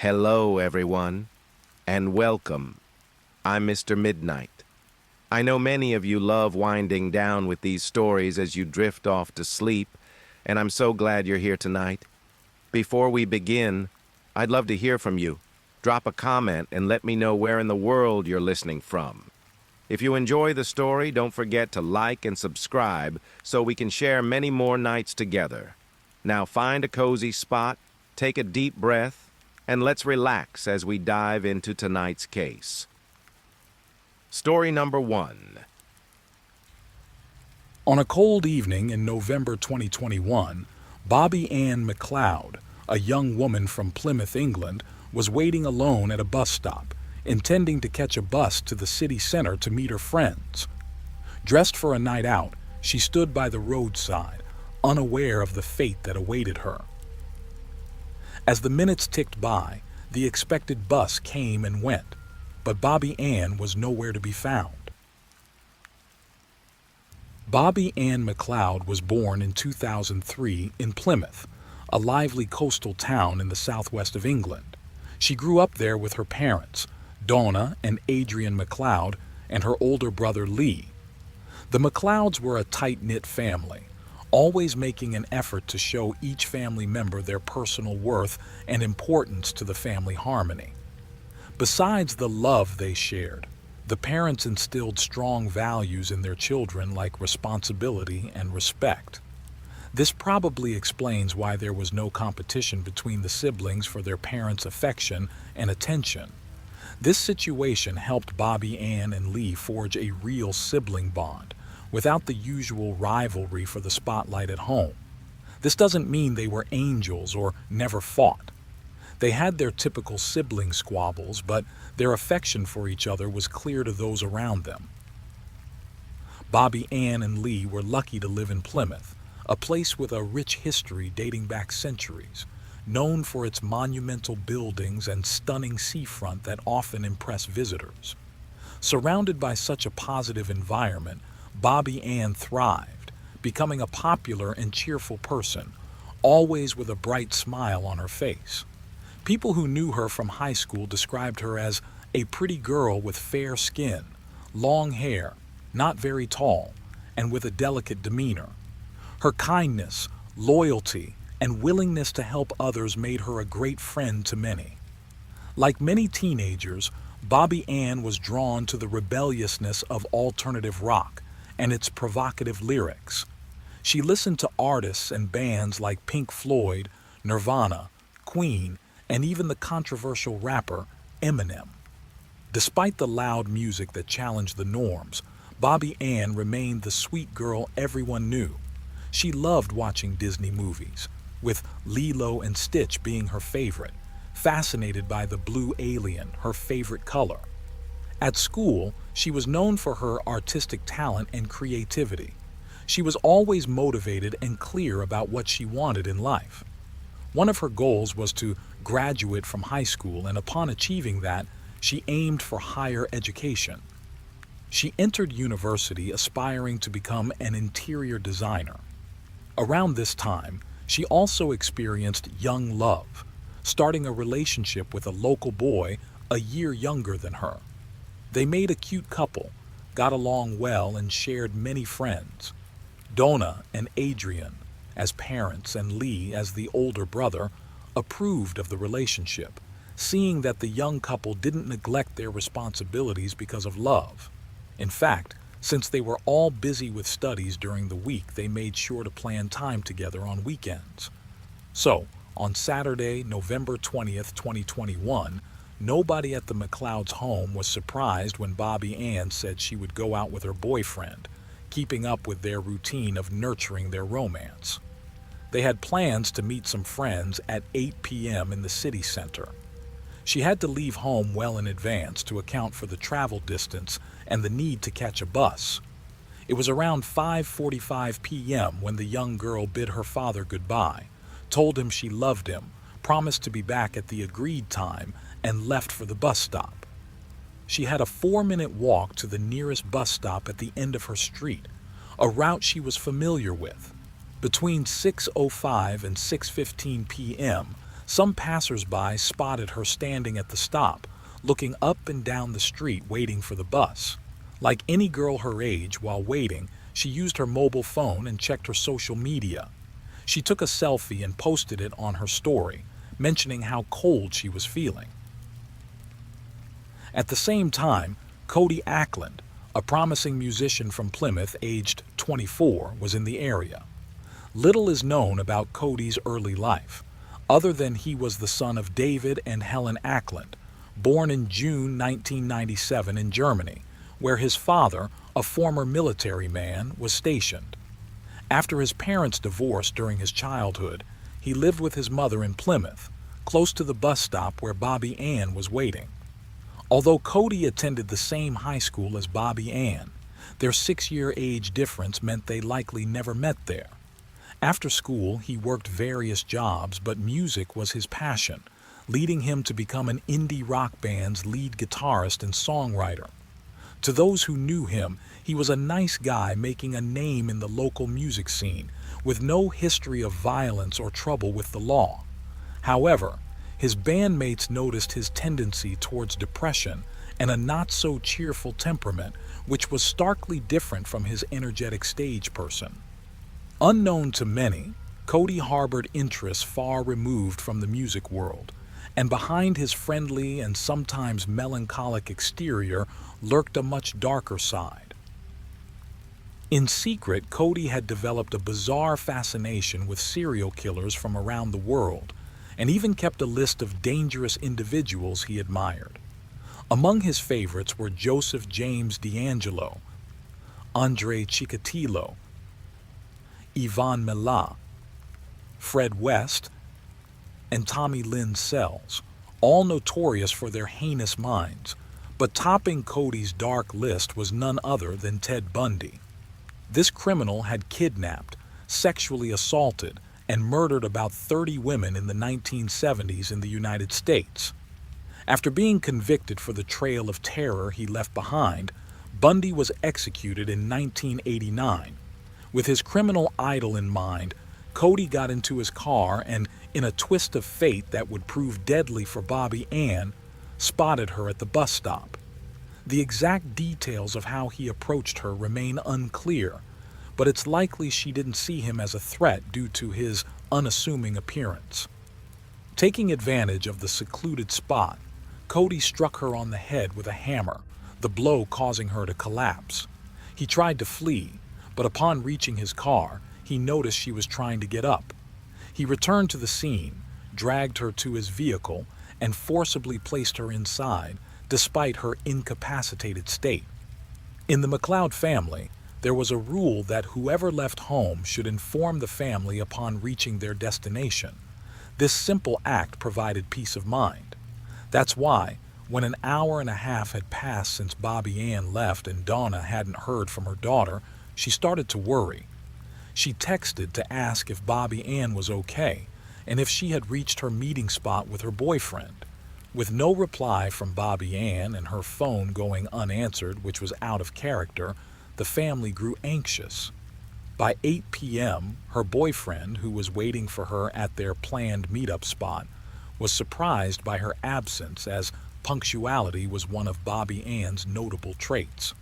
Hello, everyone, and welcome. I'm Mr. Midnight. I know many of you love winding down with these stories as you drift off to sleep, and I'm so glad you're here tonight. Before we begin, I'd love to hear from you. Drop a comment and let me know where in the world you're listening from. If you enjoy the story, don't forget to like and subscribe so we can share many more nights together. Now find a cozy spot, take a deep breath, and let's relax as we dive into tonight's case. Story number 1. On a cold evening in November 2021, Bobby Ann McLeod, a young woman from Plymouth, England, was waiting alone at a bus stop, intending to catch a bus to the city center to meet her friends. Dressed for a night out, she stood by the roadside, unaware of the fate that awaited her. As the minutes ticked by, the expected bus came and went, but Bobby Ann was nowhere to be found. Bobby Ann McLeod was born in 2003 in Plymouth, a lively coastal town in the southwest of England. She grew up there with her parents, Donna and Adrian McLeod, and her older brother Lee. The McLeods were a tight-knit family, always making an effort to show each family member their personal worth and importance to the family harmony. Besides the love they shared, the parents instilled strong values in their children like responsibility and respect. This probably explains why there was no competition between the siblings for their parents' affection and attention. This situation helped Bobby Ann and Lee forge a real sibling bond, without the usual rivalry for the spotlight at home. This doesn't mean they were angels or never fought. They had their typical sibling squabbles, but their affection for each other was clear to those around them. Bobby Ann and Lee were lucky to live in Plymouth, a place with a rich history dating back centuries, known for its monumental buildings and stunning seafront that often impress visitors. Surrounded by such a positive environment, Bobby Ann thrived, becoming a popular and cheerful person, always with a bright smile on her face. People who knew her from high school described her as a pretty girl with fair skin, long hair, not very tall, and with a delicate demeanor. Her kindness, loyalty, and willingness to help others made her a great friend to many. Like many teenagers, Bobby Ann was drawn to the rebelliousness of alternative rock and its provocative lyrics. She listened to artists and bands like Pink Floyd, Nirvana, Queen, and even the controversial rapper Eminem. Despite the loud music that challenged the norms, Bobby Ann remained the sweet girl everyone knew. She loved watching Disney movies, with Lilo and Stitch being her favorite, fascinated by the blue alien, her favorite color. At school, she was known for her artistic talent and creativity. She was always motivated and clear about what she wanted in life. One of her goals was to graduate from high school, and upon achieving that, she aimed for higher education. She entered university aspiring to become an interior designer. Around this time, she also experienced young love, starting a relationship with a local boy a year younger than her. They made a cute couple, got along well, and shared many friends. Donna and Adrian, as parents, and Lee, as the older brother, approved of the relationship, seeing that the young couple didn't neglect their responsibilities because of love. In fact, since they were all busy with studies during the week, they made sure to plan time together on weekends. So, on Saturday, November 20th, 2021, nobody at the McLeod's home was surprised when Bobby Ann said she would go out with her boyfriend, keeping up with their routine of nurturing their romance. They had plans to meet some friends at 8 p.m. in the city center. She had to leave home well in advance to account for the travel distance and the need to catch a bus. It was around 5:45 p.m. when the young girl bid her father goodbye, told him she loved him, promised to be back at the agreed time, and left for the bus stop. She had a 4-minute walk to the nearest bus stop at the end of her street, a route she was familiar with. Between 6:05 and 6:15 p.m., Some passersby spotted her standing at the stop, looking up and down the street waiting for the bus. Like any girl her age, while waiting, she used her mobile phone and checked her social media. She took a selfie and posted it on her story, mentioning how cold she was feeling. At the same time, Cody Ackland, a promising musician from Plymouth aged 24, was in the area. Little is known about Cody's early life, other than he was the son of David and Helen Ackland, born in June 1997 in Germany, where his father, a former military man, was stationed. After his parents divorced during his childhood, he lived with his mother in Plymouth, close to the bus stop where Bobby Ann was waiting. Although Cody attended the same high school as Bobby Ann, their 6-year age difference meant they likely never met there. After school, he worked various jobs, but music was his passion, leading him to become an indie rock band's lead guitarist and songwriter. To those who knew him, he was a nice guy making a name in the local music scene, with no history of violence or trouble with the law. However, his bandmates noticed his tendency towards depression and a not-so-cheerful temperament, which was starkly different from his energetic stage person. Unknown to many, Cody harbored interests far removed from the music world, and behind his friendly and sometimes melancholic exterior lurked a much darker side. In secret, Cody had developed a bizarre fascination with serial killers from around the world, and even kept a list of dangerous individuals he admired. Among his favorites were Joseph James D'Angelo, Andre Chikatilo, Ivan Milat, Fred West, and Tommy Lynn Sells, all notorious for their heinous minds, but topping Cody's dark list was none other than Ted Bundy. This criminal had kidnapped, sexually assaulted, and murdered about 30 women in the 1970s in the United States. After being convicted for the trail of terror he left behind, Bundy was executed in 1989. With his criminal idol in mind, Cody got into his car and, in a twist of fate that would prove deadly for Bobby Ann, spotted her at the bus stop. The exact details of how he approached her remain unclear, but it's likely she didn't see him as a threat due to his unassuming appearance. Taking advantage of the secluded spot, Cody struck her on the head with a hammer, the blow causing her to collapse. He tried to flee, but upon reaching his car, he noticed she was trying to get up. He returned to the scene, dragged her to his vehicle, and forcibly placed her inside, despite her incapacitated state. In the McLeod family, there was a rule that whoever left home should inform the family upon reaching their destination. This simple act provided peace of mind. That's why, when an hour and a half had passed since Bobby Ann left and Donna hadn't heard from her daughter, she started to worry. She texted to ask if Bobby Ann was okay and if she had reached her meeting spot with her boyfriend. With no reply from Bobby Ann and her phone going unanswered, which was out of character, the family grew anxious. By 8 p.m., her boyfriend, who was waiting for her at their planned meetup spot, was surprised by her absence, as punctuality was one of Bobby Ann's notable traits.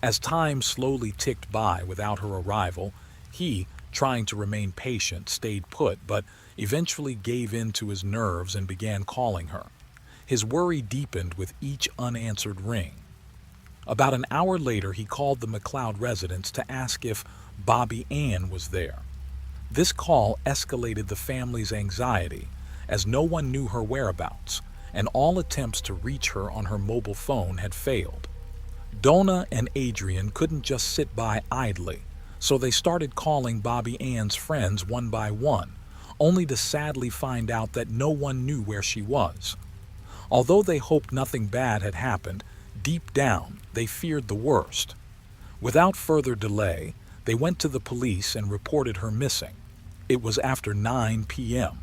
As time slowly ticked by without her arrival, he, trying to remain patient, stayed put, but eventually gave in to his nerves and began calling her. His worry deepened with each unanswered ring. About an hour later, he called the McLeod residence to ask if Bobby Ann was there. This call escalated the family's anxiety, as no one knew her whereabouts, and all attempts to reach her on her mobile phone had failed. Donna and Adrian couldn't just sit by idly, so they started calling Bobby Ann's friends one by one, only to sadly find out that no one knew where she was. Although they hoped nothing bad had happened, deep down they feared the worst. Without further delay, they went to the police and reported her missing. It was after 9 p.m.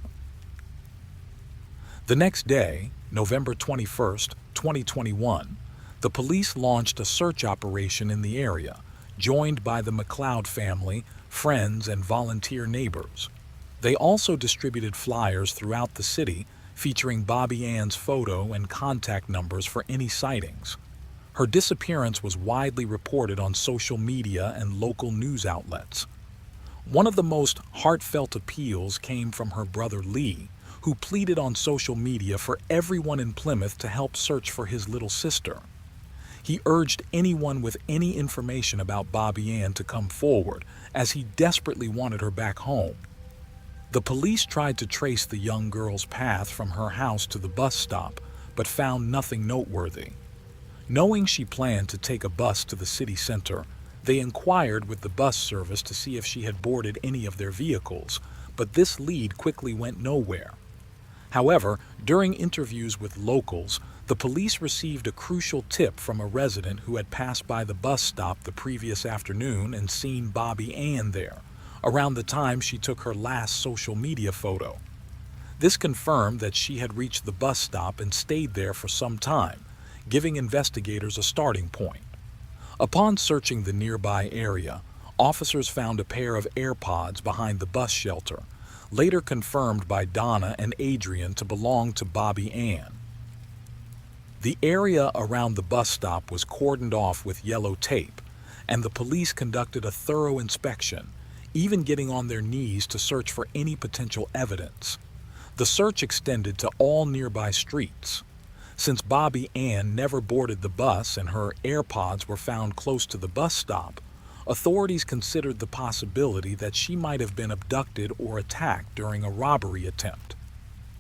The next day, November 21st, 2021, the police launched a search operation in the area, joined by the McLeod family, friends, and volunteer neighbors. They also distributed flyers throughout the city featuring Bobby Ann's photo and contact numbers for any sightings. Her disappearance was widely reported on social media and local news outlets. One of the most heartfelt appeals came from her brother Lee, who pleaded on social media for everyone in Plymouth to help search for his little sister. He urged anyone with any information about Bobby Ann to come forward, as he desperately wanted her back home. The police tried to trace the young girl's path from her house to the bus stop, but found nothing noteworthy. Knowing she planned to take a bus to the city center, they inquired with the bus service to see if she had boarded any of their vehicles, but this lead quickly went nowhere. However, during interviews with locals, the police received a crucial tip from a resident who had passed by the bus stop the previous afternoon and seen Bobby Ann there, around the time she took her last social media photo. This confirmed that she had reached the bus stop and stayed there for some time, giving investigators a starting point. Upon searching the nearby area, officers found a pair of AirPods behind the bus shelter, later confirmed by Donna and Adrian to belong to Bobby Ann. The area around the bus stop was cordoned off with yellow tape, and the police conducted a thorough inspection, even getting on their knees to search for any potential evidence. The search extended to all nearby streets. Since Bobby Ann never boarded the bus and her AirPods were found close to the bus stop, authorities considered the possibility that she might have been abducted or attacked during a robbery attempt.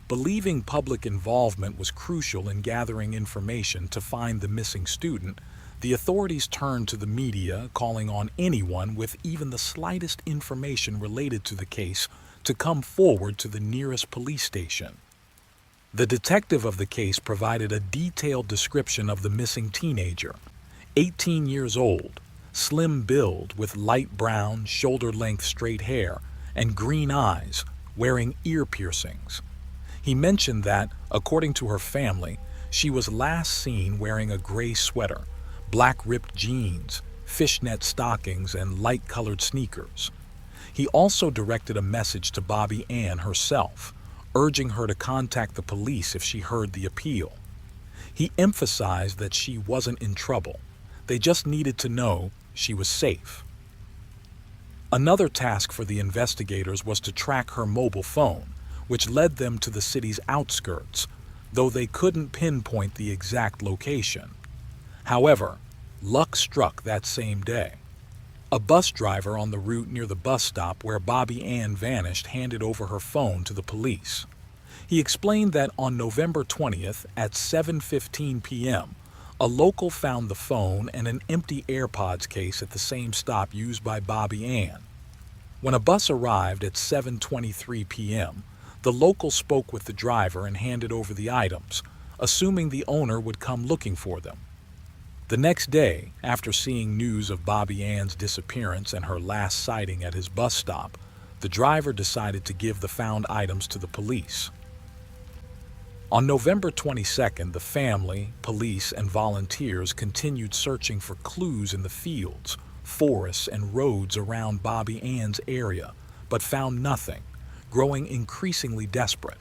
Believing public involvement was crucial in gathering information to find the missing student, the authorities turned to the media, calling on anyone with even the slightest information related to the case to come forward to the nearest police station. The detective of the case provided a detailed description of the missing teenager, 18 years old, slim build with light brown, shoulder-length straight hair, and green eyes, wearing ear piercings. He mentioned that, according to her family, she was last seen wearing a gray sweater, black ripped jeans, fishnet stockings, and light-colored sneakers. He also directed a message to Bobby Ann herself, urging her to contact the police if she heard the appeal. He emphasized that she wasn't in trouble. They just needed to know she was safe. Another task for the investigators was to track her mobile phone, which led them to the city's outskirts, though they couldn't pinpoint the exact location. However, luck struck that same day. A bus driver on the route near the bus stop where Bobby Ann vanished handed over her phone to the police. He explained that on November 20th at 7:15 p.m., a local found the phone and an empty AirPods case at the same stop used by Bobby Ann. When a bus arrived at 7:23 p.m., the local spoke with the driver and handed over the items, assuming the owner would come looking for them. The next day, after seeing news of Bobby Ann's disappearance and her last sighting at his bus stop, the driver decided to give the found items to the police. On November 22nd, the family, police, and volunteers continued searching for clues in the fields, forests, and roads around Bobby Ann's area, but found nothing, growing increasingly desperate.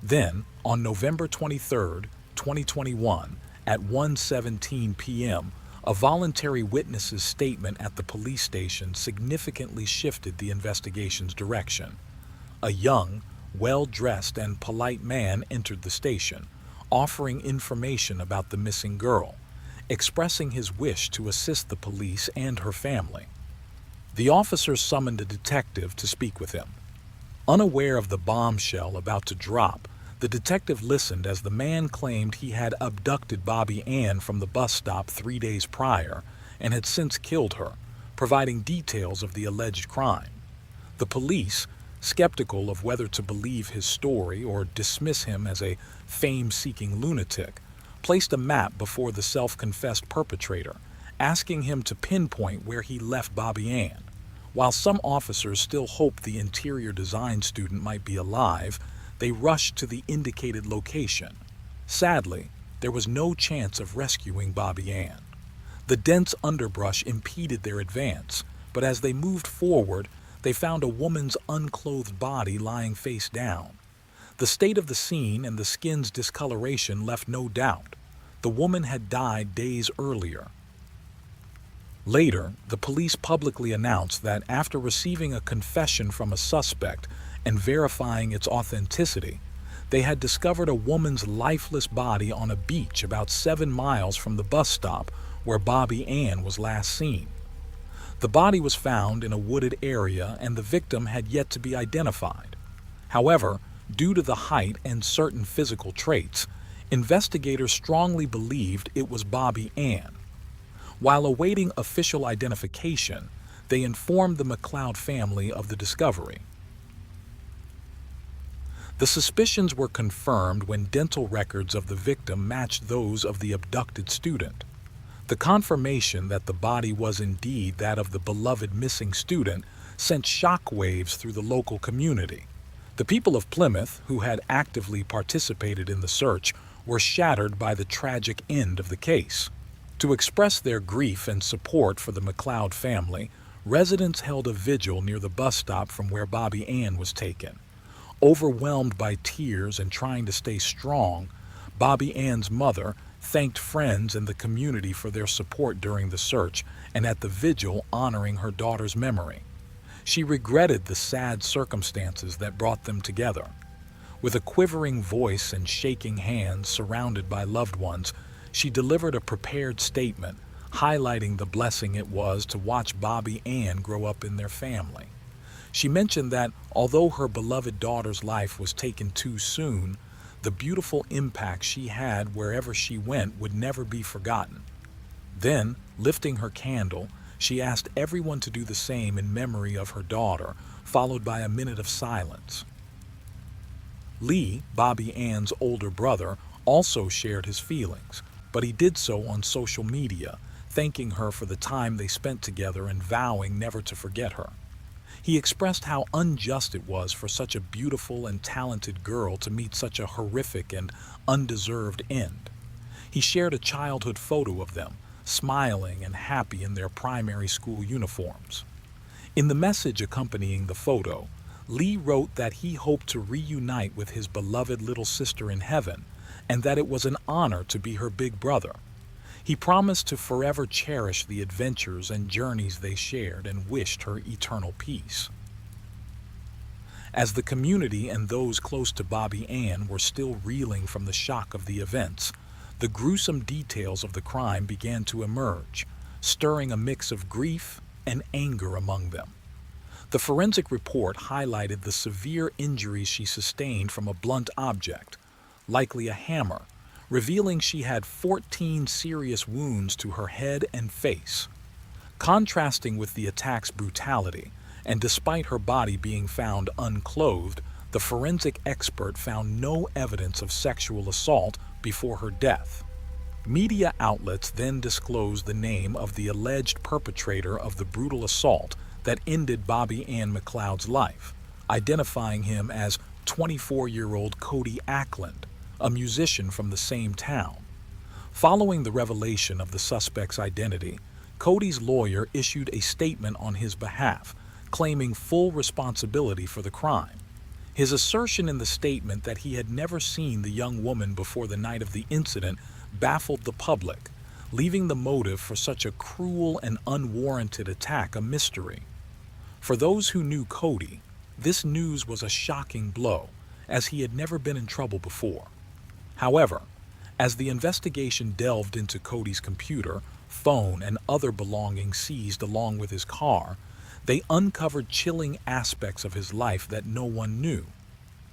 Then, on November 23rd, 2021, at 1:17 p.m., a voluntary witness's statement at the police station significantly shifted the investigation's direction. A young, well-dressed, and polite man entered the station, offering information about the missing girl, expressing his wish to assist the police and her family. The officer summoned a detective to speak with him. Unaware of the bombshell about to drop, the detective listened as the man claimed he had abducted Bobby Ann from the bus stop 3 days prior and had since killed her, providing details of the alleged crime. The police, skeptical of whether to believe his story or dismiss him as a fame-seeking lunatic, placed a map before the self-confessed perpetrator, asking him to pinpoint where he left Bobby Ann. While some officers still hoped the interior design student might be alive, they rushed to the indicated location. Sadly, there was no chance of rescuing Bobby Ann. The dense underbrush impeded their advance, but as they moved forward, They found a woman's unclothed body lying face down. The state of the scene and the skin's discoloration left no doubt. The woman had died days earlier. Later, the police publicly announced that after receiving a confession from a suspect and verifying its authenticity, they had discovered a woman's lifeless body on a beach about 7 miles from the bus stop where Bobby Ann was last seen. The body was found in a wooded area and the victim had yet to be identified. However, due to the height and certain physical traits, investigators strongly believed it was Bobby Ann. While awaiting official identification, they informed the McLeod family of the discovery. The suspicions were confirmed when dental records of the victim matched those of the abducted student. The confirmation that the body was indeed that of the beloved missing student sent shockwaves through the local community. The people of Plymouth, who had actively participated in the search, were shattered by the tragic end of the case. To express their grief and support for the McLeod family, residents held a vigil near the bus stop from where Bobby Ann was taken. Overwhelmed by tears and trying to stay strong, Bobby Ann's mother thanked friends and the community for their support during the search and at the vigil honoring her daughter's memory. She regretted the sad circumstances that brought them together. With a quivering voice and shaking hands surrounded by loved ones, she delivered a prepared statement highlighting the blessing it was to watch Bobby Ann grow up in their family. She mentioned that although her beloved daughter's life was taken too soon, the beautiful impact she had wherever she went would never be forgotten. Then, lifting her candle, she asked everyone to do the same in memory of her daughter, followed by a minute of silence. Lee, Bobby Ann's older brother, also shared his feelings, but he did so on social media, thanking her for the time they spent together and vowing never to forget her. He expressed how unjust it was for such a beautiful and talented girl to meet such a horrific and undeserved end. He shared a childhood photo of them, smiling and happy in their primary school uniforms. In the message accompanying the photo, Lee wrote that he hoped to reunite with his beloved little sister in heaven, and that it was an honor to be her big brother. He promised to forever cherish the adventures and journeys they shared and wished her eternal peace. As the community and those close to Bobby Ann were still reeling from the shock of the events, the gruesome details of the crime began to emerge, stirring a mix of grief and anger among them. The forensic report highlighted the severe injuries she sustained from a blunt object, likely a hammer, revealing she had 14 serious wounds to her head and face. Contrasting with the attack's brutality, and despite her body being found unclothed, the forensic expert found no evidence of sexual assault before her death. Media outlets then disclosed the name of the alleged perpetrator of the brutal assault that ended Bobby Ann McLeod's life, identifying him as 24-year-old Cody Ackland, a musician from the same town. Following the revelation of the suspect's identity, Cody's lawyer issued a statement on his behalf, claiming full responsibility for the crime. His assertion in the statement that he had never seen the young woman before the night of the incident baffled the public, leaving the motive for such a cruel and unwarranted attack a mystery. For those who knew Cody, this news was a shocking blow, as he had never been in trouble before. However, as the investigation delved into Cody's computer, phone, and other belongings seized along with his car, they uncovered chilling aspects of his life that no one knew.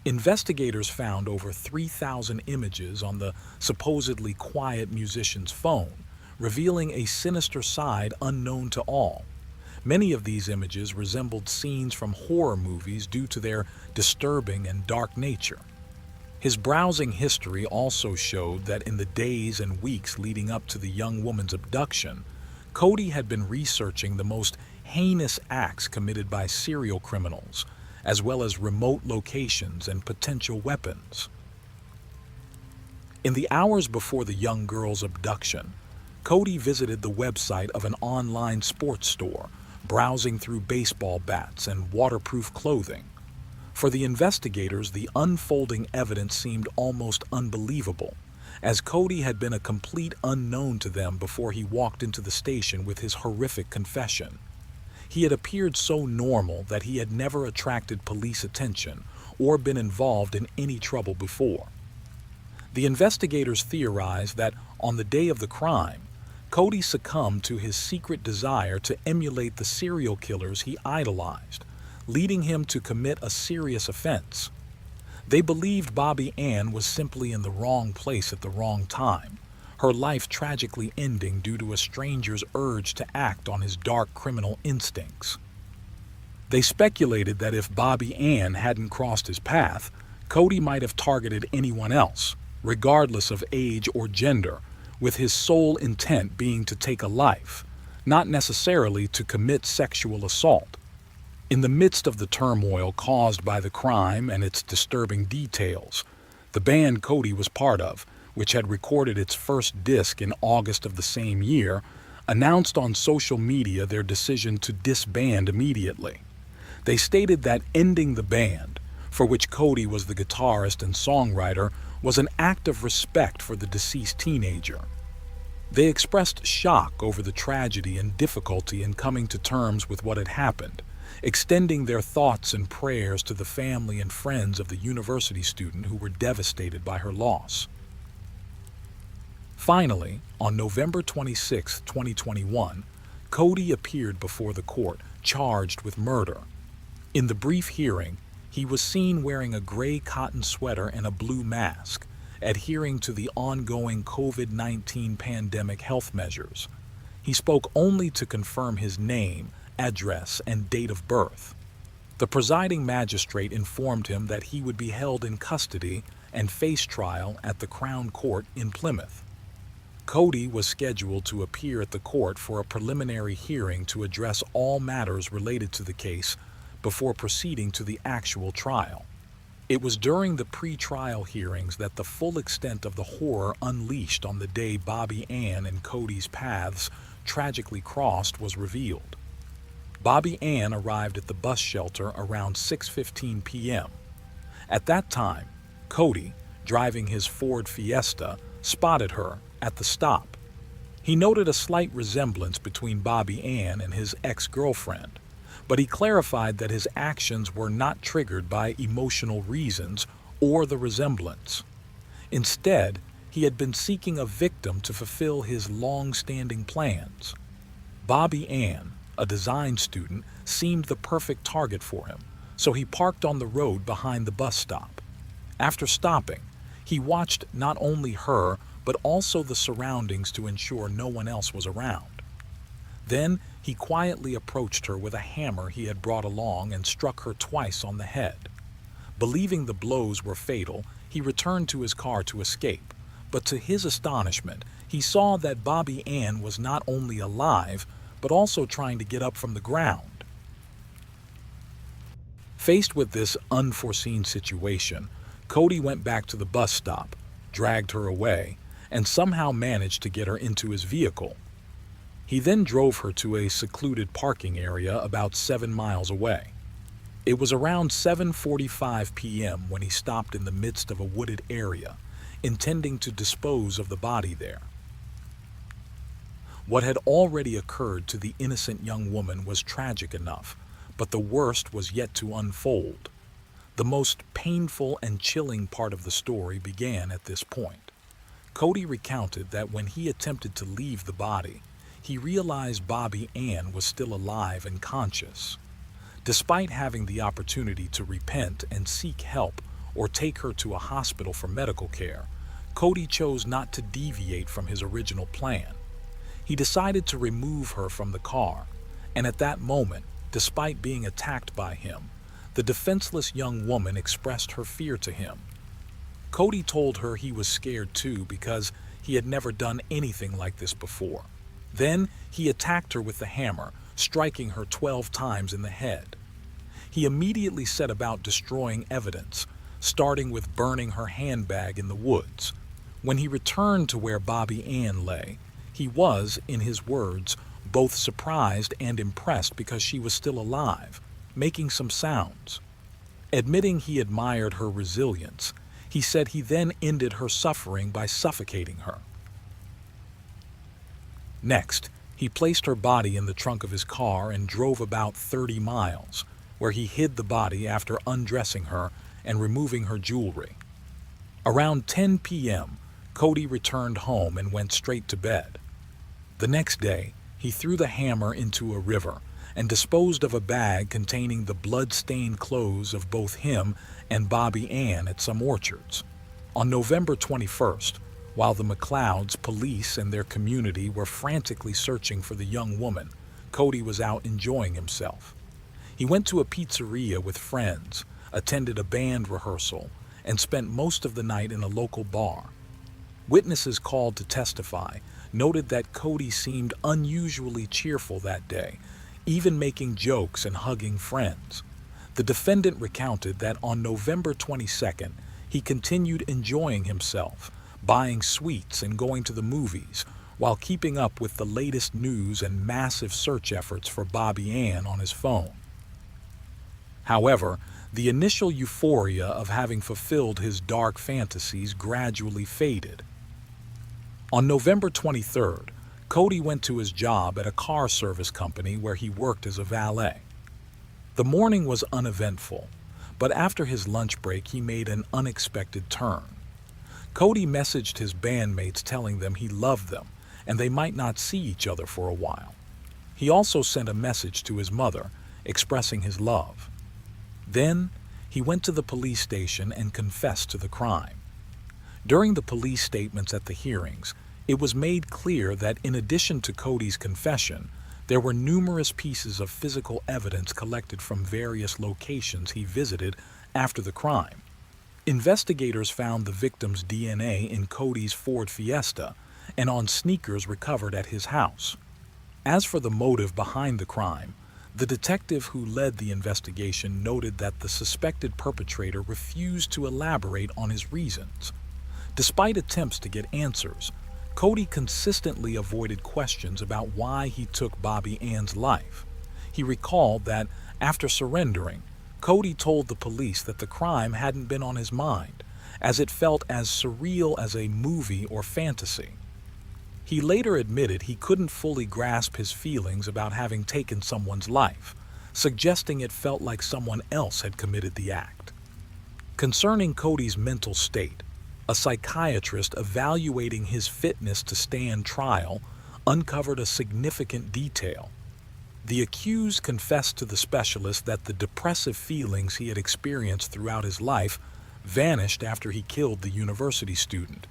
Investigators found over 3,000 images on the supposedly quiet musician's phone, revealing a sinister side unknown to all. Many of these images resembled scenes from horror movies due to their disturbing and dark nature. His browsing history also showed that in the days and weeks leading up to the young woman's abduction, Cody had been researching the most heinous acts committed by serial criminals, as well as remote locations and potential weapons. In the hours before the young girl's abduction, Cody visited the website of an online sports store, browsing through baseball bats and waterproof clothing. For the investigators, the unfolding evidence seemed almost unbelievable, as Cody had been a complete unknown to them before he walked into the station with his horrific confession. He had appeared so normal that he had never attracted police attention or been involved in any trouble before. The investigators theorized that on the day of the crime, Cody succumbed to his secret desire to emulate the serial killers he idolized, leading him to commit a serious offense. They believed Bobby Ann was simply in the wrong place at the wrong time, her life tragically ending due to a stranger's urge to act on his dark criminal instincts. They speculated that if Bobby Ann hadn't crossed his path, Cody might have targeted anyone else, regardless of age or gender, with his sole intent being to take a life, not necessarily to commit sexual assault. In the midst of the turmoil caused by the crime and its disturbing details, the band Cody was part of, which had recorded its first disc in August of the same year, announced on social media their decision to disband immediately. They stated that ending the band, for which Cody was the guitarist and songwriter, was an act of respect for the deceased teenager. They expressed shock over the tragedy and difficulty in coming to terms with what had happened, extending their thoughts and prayers to the family and friends of the university student who were devastated by her loss. Finally, on November 26, 2021, Cody appeared before the court, charged with murder. In the brief hearing, he was seen wearing a gray cotton sweater and a blue mask, adhering to the ongoing COVID-19 pandemic health measures. He spoke only to confirm his name, address, and date of birth. The presiding magistrate informed him that he would be held in custody and face trial at the Crown Court in Plymouth. Cody was scheduled to appear at the court for a preliminary hearing to address all matters related to the case before proceeding to the actual trial. It was during the pre-trial hearings that the full extent of the horror unleashed on the day Bobby Ann and Cody's paths tragically crossed was revealed. Bobby Ann arrived at the bus shelter around 6:15 p.m. At that time, Cody, driving his Ford Fiesta, spotted her at the stop. He noted a slight resemblance between Bobby Ann and his ex-girlfriend, but he clarified that his actions were not triggered by emotional reasons or the resemblance. Instead, he had been seeking a victim to fulfill his long-standing plans. Bobby Ann, a design student, seemed the perfect target for him, so he parked on the road behind the bus stop. After stopping, he watched not only her, but also the surroundings to ensure no one else was around. Then he quietly approached her with a hammer he had brought along and struck her twice on the head. Believing the blows were fatal, he returned to his car to escape, but to his astonishment, he saw that Bobby Ann was not only alive, but also trying to get up from the ground. Faced with this unforeseen situation, Cody went back to the bus stop, dragged her away, and somehow managed to get her into his vehicle. He then drove her to a secluded parking area about 7 miles away. It was around 7:45 p.m. when he stopped in the midst of a wooded area, intending to dispose of the body there. What had already occurred to the innocent young woman was tragic enough, but the worst was yet to unfold. The most painful and chilling part of the story began at this point. Cody recounted that when he attempted to leave the body, he realized Bobby Ann was still alive and conscious. Despite having the opportunity to repent and seek help or take her to a hospital for medical care, Cody chose not to deviate from his original plan. He decided to remove her from the car, and at that moment, despite being attacked by him, the defenseless young woman expressed her fear to him. Cody told her he was scared too because he had never done anything like this before. Then he attacked her with the hammer, striking her 12 times in the head. He immediately set about destroying evidence, starting with burning her handbag in the woods. When he returned to where Bobby Ann lay, he was, in his words, both surprised and impressed because she was still alive, making some sounds. Admitting he admired her resilience, he said he then ended her suffering by suffocating her. Next, he placed her body in the trunk of his car and drove about 30 miles, where he hid the body after undressing her and removing her jewelry. Around 10 p.m., Cody returned home and went straight to bed. The next day, he threw the hammer into a river and disposed of a bag containing the blood-stained clothes of both him and Bobby Ann at some orchards. On November 21st, while the McLeods, police, and their community were frantically searching for the young woman, Cody was out enjoying himself. He went to a pizzeria with friends, attended a band rehearsal, and spent most of the night in a local bar. Witnesses called to testify noted that Cody seemed unusually cheerful that day, even making jokes and hugging friends. The defendant recounted that on November 22nd, he continued enjoying himself, buying sweets and going to the movies, while keeping up with the latest news and massive search efforts for Bobby Ann on his phone. However, the initial euphoria of having fulfilled his dark fantasies gradually faded. On November 23rd, Cody went to his job at a car service company where he worked as a valet. The morning was uneventful, but after his lunch break he made an unexpected turn. Cody messaged his bandmates telling them he loved them and they might not see each other for a while. He also sent a message to his mother expressing his love. Then, he went to the police station and confessed to the crime. During the police statements at the hearings, it was made clear that in addition to Cody's confession, there were numerous pieces of physical evidence collected from various locations he visited after the crime. Investigators found the victim's DNA in Cody's Ford Fiesta and on sneakers recovered at his house. As for the motive behind the crime, the detective who led the investigation noted that the suspected perpetrator refused to elaborate on his reasons. Despite attempts to get answers, Cody consistently avoided questions about why he took Bobby Ann's life. He recalled that, after surrendering, Cody told the police that the crime hadn't been on his mind, as it felt as surreal as a movie or fantasy. He later admitted he couldn't fully grasp his feelings about having taken someone's life, suggesting it felt like someone else had committed the act. Concerning Cody's mental state, a psychiatrist evaluating his fitness to stand trial uncovered a significant detail. The accused confessed to the specialist that the depressive feelings he had experienced throughout his life vanished after he killed the university student,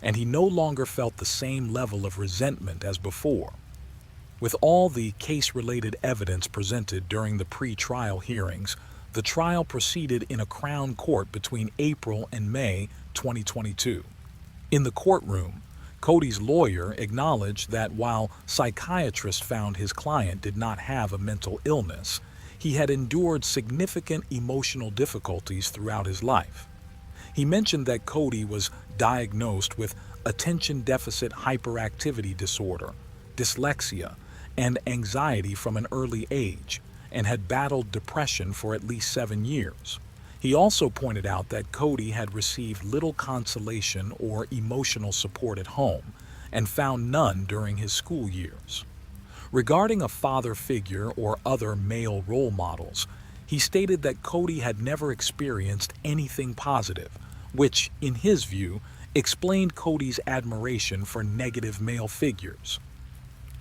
and he no longer felt the same level of resentment as before. With all the case-related evidence presented during the pre-trial hearings, the trial proceeded in a Crown court between April and May 2022. In the courtroom, Cody's lawyer acknowledged that while psychiatrists found his client did not have a mental illness, he had endured significant emotional difficulties throughout his life. He mentioned that Cody was diagnosed with attention deficit hyperactivity disorder, dyslexia, and anxiety from an early age, and had battled depression for at least 7 years. He also pointed out that Cody had received little consolation or emotional support at home and found none during his school years. Regarding a father figure or other male role models, he stated that Cody had never experienced anything positive, which, in his view, explained Cody's admiration for negative male figures.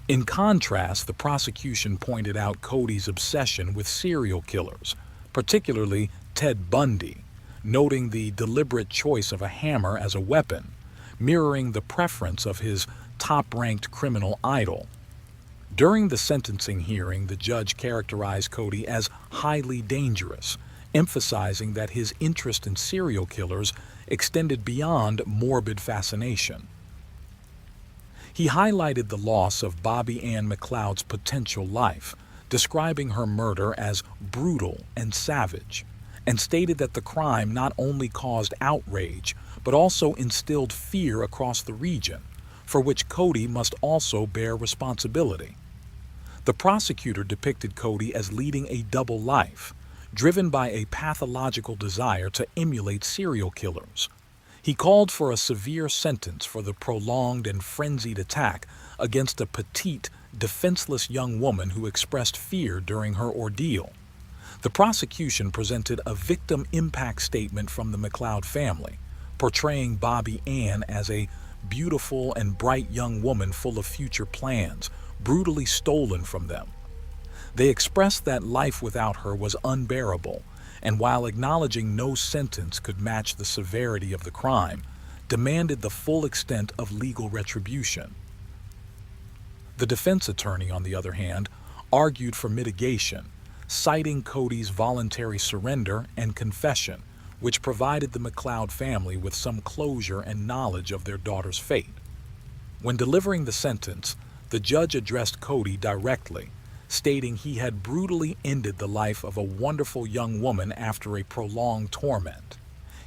In contrast, the prosecution pointed out Cody's obsession with serial killers, particularly Ted Bundy, noting the deliberate choice of a hammer as a weapon, mirroring the preference of his top-ranked criminal idol. During the sentencing hearing, the judge characterized Cody as highly dangerous, emphasizing that his interest in serial killers extended beyond morbid fascination. He highlighted the loss of Bobby Ann McLeod's potential life, describing her murder as brutal and savage, and stated that the crime not only caused outrage, but also instilled fear across the region, for which Cody must also bear responsibility. The prosecutor depicted Cody as leading a double life, driven by a pathological desire to emulate serial killers. He called for a severe sentence for the prolonged and frenzied attack against a petite, defenseless young woman who expressed fear during her ordeal. The prosecution presented a victim impact statement from the McLeod family, portraying Bobby Ann as a beautiful and bright young woman full of future plans, brutally stolen from them. They expressed that life without her was unbearable, and while acknowledging no sentence could match the severity of the crime, demanded the full extent of legal retribution. The defense attorney, on the other hand, argued for mitigation, citing Cody's voluntary surrender and confession, which provided the McLeod family with some closure and knowledge of their daughter's fate. When delivering the sentence, the judge addressed Cody directly, stating he had brutally ended the life of a wonderful young woman after a prolonged torment.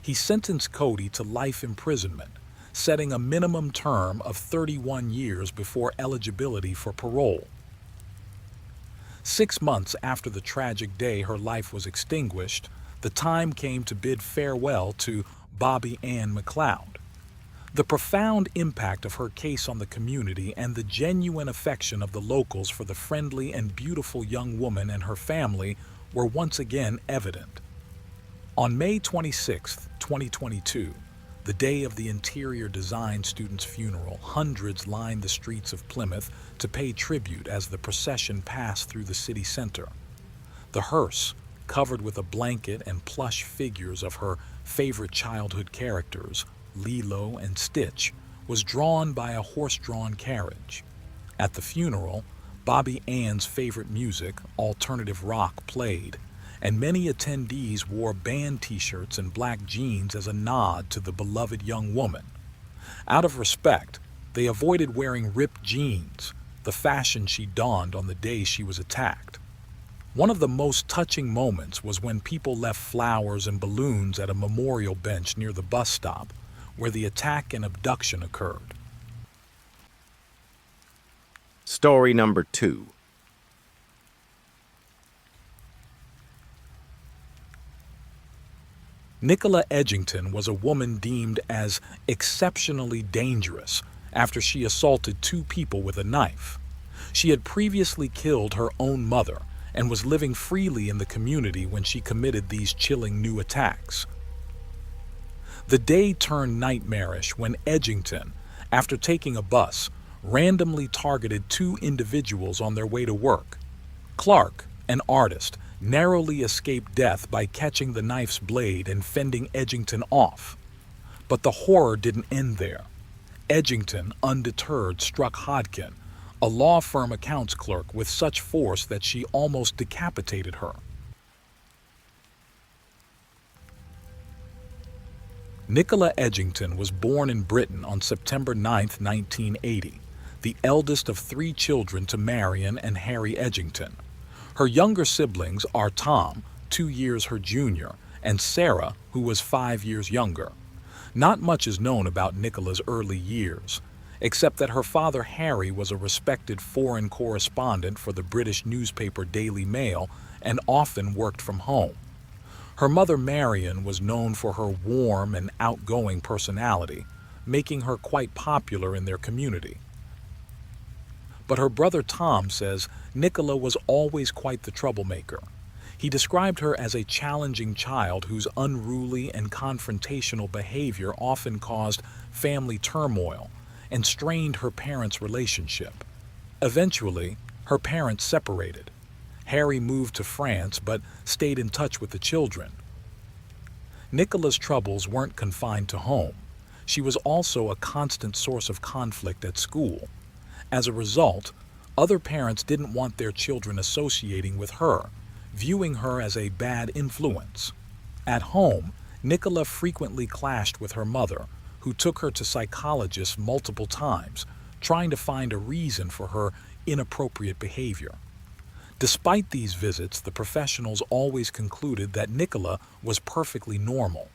He sentenced Cody to life imprisonment, setting a minimum term of 31 years before eligibility for parole. 6 months after the tragic day her life was extinguished, the time came to bid farewell to Bobby Ann McLeod. The profound impact of her case on the community and the genuine affection of the locals for the friendly and beautiful young woman and her family were once again evident. On May 26, 2022, the day of the interior design student's funeral, hundreds lined the streets of Plymouth to pay tribute as the procession passed through the city center. The hearse, covered with a blanket and plush figures of her favorite childhood characters, Lilo and Stitch, was drawn by a horse-drawn carriage. At the funeral, Bobby Ann's favorite music, alternative rock, played, and many attendees wore band t-shirts and black jeans as a nod to the beloved young woman. Out of respect, they avoided wearing ripped jeans, the fashion she donned on the day she was attacked. One of the most touching moments was when people left flowers and balloons at a memorial bench near the bus stop, where the attack and abduction occurred. Story number 2. Nicola Edgington was a woman deemed as exceptionally dangerous after she assaulted 2 people with a knife. She had previously killed her own mother and was living freely in the community when she committed these chilling new attacks. The day turned nightmarish when Edgington, after taking a bus, randomly targeted 2 individuals on their way to work. Clark, an artist, narrowly escaped death by catching the knife's blade and fending Edgington off. But the horror didn't end there. Edgington, undeterred, struck Hodkin, a law firm accounts clerk, with such force that she almost decapitated her. Nicola Edgington was born in Britain on September 9, 1980, the eldest of 3 children to Marion and Harry Edgington. Her younger siblings are Tom, 2 years her junior, and Sarah, who was 5 years younger. Not much is known about Nicola's early years, except that her father Harry was a respected foreign correspondent for the British newspaper Daily Mail and often worked from home. Her mother Marion was known for her warm and outgoing personality, making her quite popular in their community. But her brother Tom says Nicola was always quite the troublemaker. He described her as a challenging child whose unruly and confrontational behavior often caused family turmoil and strained her parents' relationship. Eventually, her parents separated. Harry moved to France but stayed in touch with the children. Nicola's troubles weren't confined to home. She was also a constant source of conflict at school. As a result, other parents didn't want their children associating with her, viewing her as a bad influence. At home, Nicola frequently clashed with her mother, who took her to psychologists multiple times, trying to find a reason for her inappropriate behavior. Despite these visits, the professionals always concluded that Nicola was perfectly normal.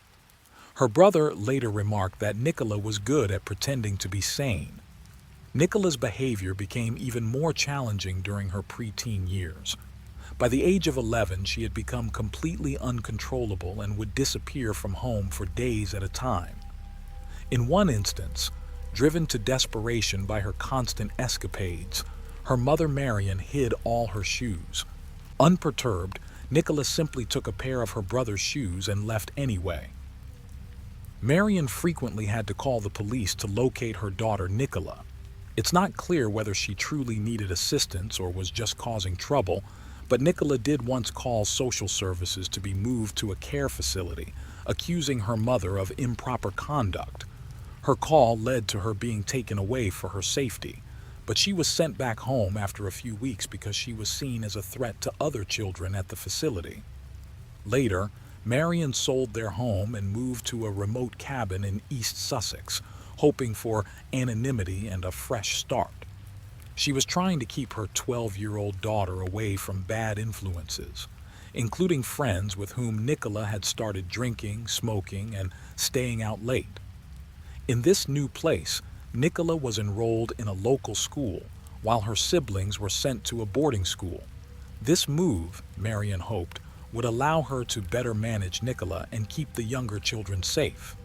Her brother later remarked that Nicola was good at pretending to be sane. Nicola's behavior became even more challenging during her preteen years. By the age of 11, she had become completely uncontrollable and would disappear from home for days at a time. In one instance, driven to desperation by her constant escapades, her mother Marion hid all her shoes. Unperturbed, Nicola simply took a pair of her brother's shoes and left anyway. Marion frequently had to call the police to locate her daughter Nicola. It's not clear whether she truly needed assistance or was just causing trouble, but Nicola did once call social services to be moved to a care facility, accusing her mother of improper conduct. Her call led to her being taken away for her safety, but she was sent back home after a few weeks because she was seen as a threat to other children at the facility. Later, Marion sold their home and moved to a remote cabin in East Sussex, hoping for anonymity and a fresh start. She was trying to keep her 12-year-old daughter away from bad influences, including friends with whom Nicola had started drinking, smoking, and staying out late. In this new place, Nicola was enrolled in a local school, while her siblings were sent to a boarding school. This move, Marion hoped, would allow her to better manage Nicola and keep the younger children safe.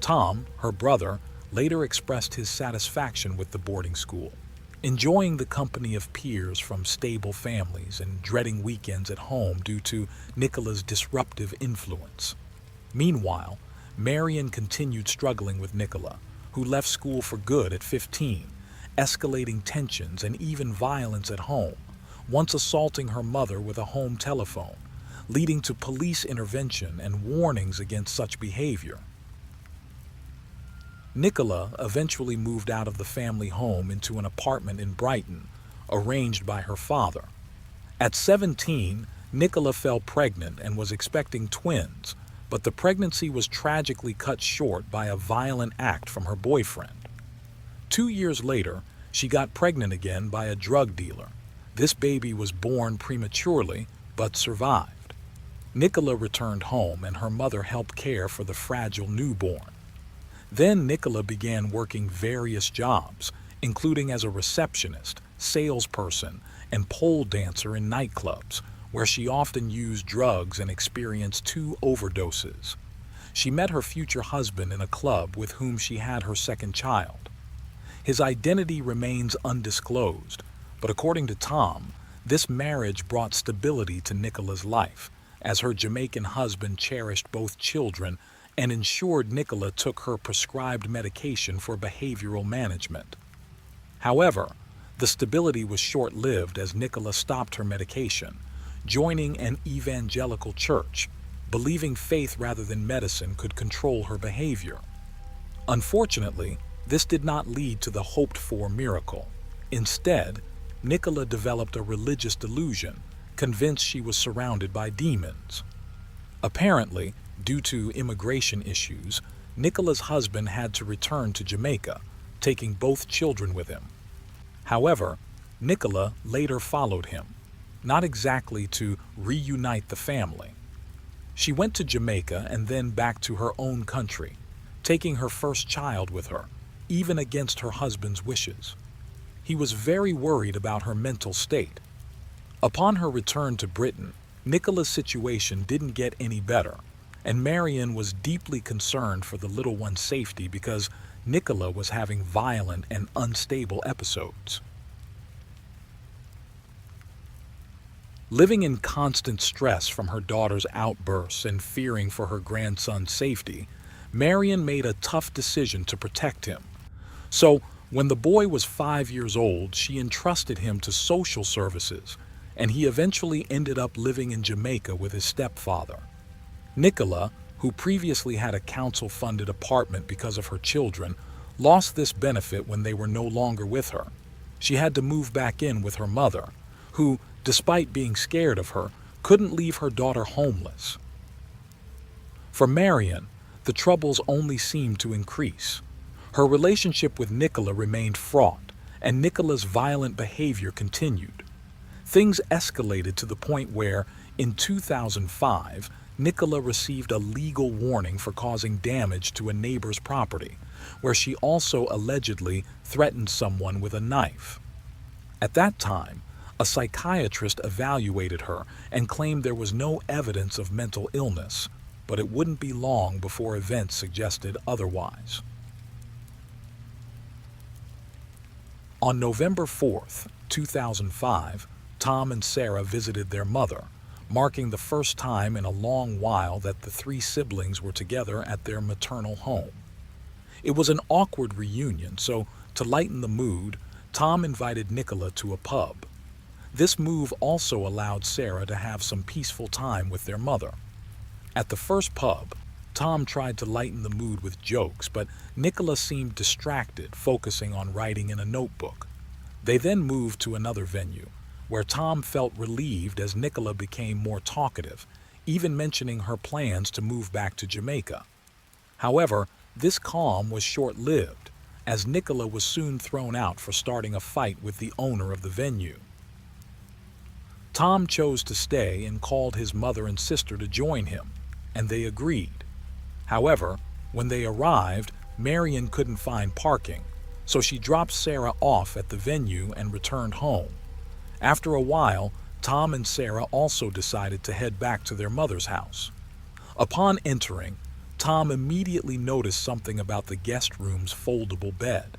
Tom, her brother, later expressed his satisfaction with the boarding school, enjoying the company of peers from stable families and dreading weekends at home due to Nicola's disruptive influence. Meanwhile, Marion continued struggling with Nicola, who left school for good at 15, escalating tensions and even violence at home, once assaulting her mother with a home telephone, leading to police intervention and warnings against such behavior. Nicola eventually moved out of the family home into an apartment in Brighton, arranged by her father. At 17, Nicola fell pregnant and was expecting twins, but the pregnancy was tragically cut short by a violent act from her boyfriend. 2 years later, she got pregnant again by a drug dealer. This baby was born prematurely, but survived. Nicola returned home and her mother helped care for the fragile newborn. Then Nicola began working various jobs, including as a receptionist, salesperson, and pole dancer in nightclubs, where she often used drugs and experienced 2 overdoses. She met her future husband in a club with whom she had her second child. His identity remains undisclosed, but according to Tom, this marriage brought stability to Nicola's life, as her Jamaican husband cherished both children and ensured Nicola took her prescribed medication for behavioral management. However, the stability was short-lived as Nicola stopped her medication, joining an evangelical church, believing faith rather than medicine could control her behavior. Unfortunately, this did not lead to the hoped-for miracle. Instead, Nicola developed a religious delusion, convinced she was surrounded by demons. Apparently, due to immigration issues, Nicola's husband had to return to Jamaica, taking both children with him. However, Nicola later followed him, not exactly to reunite the family. She went to Jamaica and then back to her own country, taking her first child with her, even against her husband's wishes. He was very worried about her mental state. Upon her return to Britain, Nicola's situation didn't get any better, and Marion was deeply concerned for the little one's safety because Nicola was having violent and unstable episodes. Living in constant stress from her daughter's outbursts and fearing for her grandson's safety, Marion made a tough decision to protect him. So, when the boy was 5 years old, she entrusted him to social services, and he eventually ended up living in Jamaica with his stepfather. Nicola, who previously had a council-funded apartment because of her children, lost this benefit when they were no longer with her. She had to move back in with her mother, who, despite being scared of her, couldn't leave her daughter homeless. For Marion, the troubles only seemed to increase. Her relationship with Nicola remained fraught, and Nicola's violent behavior continued. Things escalated to the point where, in 2005, Nicola received a legal warning for causing damage to a neighbor's property, where she also allegedly threatened someone with a knife. At that time, a psychiatrist evaluated her and claimed there was no evidence of mental illness, but it wouldn't be long before events suggested otherwise. On November 4th, 2005, Tom and Sarah visited their mother, marking the first time in a long while that the three siblings were together at their maternal home. It was an awkward reunion, so to lighten the mood, Tom invited Nicola to a pub. This move also allowed Sarah to have some peaceful time with their mother. At the first pub, Tom tried to lighten the mood with jokes, but Nicola seemed distracted, focusing on writing in a notebook. They then moved to another venue, where Tom felt relieved as Nicola became more talkative, even mentioning her plans to move back to Jamaica. However, this calm was short-lived, as Nicola was soon thrown out for starting a fight with the owner of the venue. Tom chose to stay and called his mother and sister to join him, and they agreed. However, when they arrived, Marion couldn't find parking, so she dropped Sarah off at the venue and returned home. After a while, Tom and Sarah also decided to head back to their mother's house. Upon entering, Tom immediately noticed something about the guest room's foldable bed.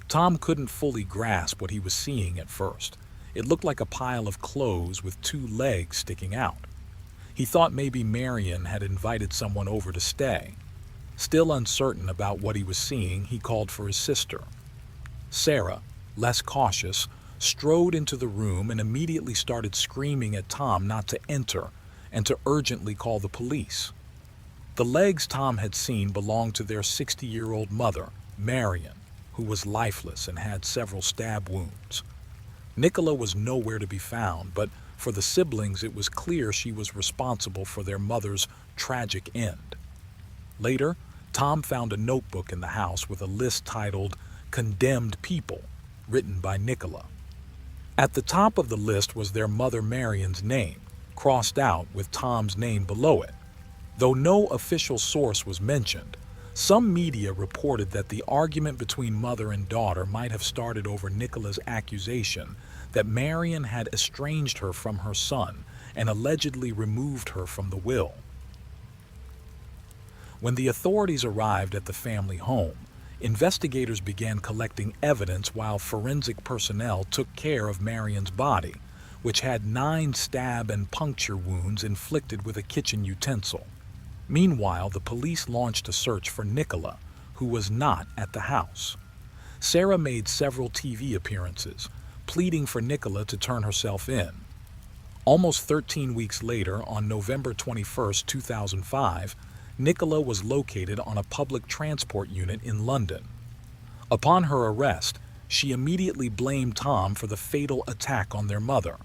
Tom couldn't fully grasp what he was seeing at first. It looked like a pile of clothes with two legs sticking out. He thought maybe Marion had invited someone over to stay. Still uncertain about what he was seeing, he called for his sister. Sarah, less cautious, strode into the room and immediately started screaming at Tom not to enter and to urgently call the police. The legs Tom had seen belonged to their 60-year-old mother, Marion, who was lifeless and had several stab wounds. Nicola was nowhere to be found, but for the siblings it was clear she was responsible for their mother's tragic end. Later, Tom found a notebook in the house with a list titled "Condemned People," written by Nicola. At the top of the list was their mother Marion's name, crossed out with Tom's name below it. Though no official source was mentioned, some media reported that the argument between mother and daughter might have started over Nicola's accusation that Marion had estranged her from her son and allegedly removed her from the will. When the authorities arrived at the family home, investigators began collecting evidence while forensic personnel took care of Marion's body, which had 9 stab and puncture wounds inflicted with a kitchen utensil. Meanwhile, the police launched a search for Nicola, who was not at the house. Sarah made several TV appearances, pleading for Nicola to turn herself in. Almost 13 weeks later, on November 21, 2005, Nicola was located on a public transport unit in London. Upon her arrest, she immediately blamed Tom for the fatal attack on their mother.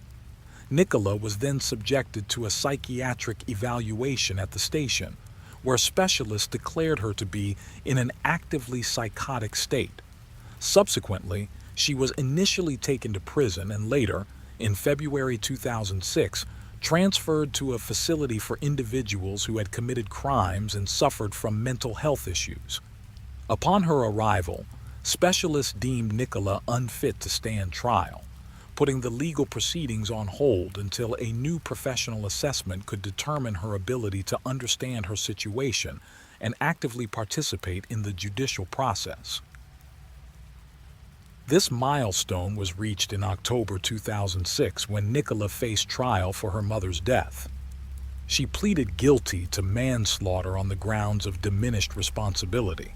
Nicola was then subjected to a psychiatric evaluation at the station, where specialists declared her to be in an actively psychotic state. Subsequently, she was initially taken to prison and later, in February 2006, transferred to a facility for individuals who had committed crimes and suffered from mental health issues. Upon her arrival, specialists deemed Nicola unfit to stand trial, putting the legal proceedings on hold until a new professional assessment could determine her ability to understand her situation and actively participate in the judicial process. This milestone was reached in October 2006 when Nicola faced trial for her mother's death. She pleaded guilty to manslaughter on the grounds of diminished responsibility.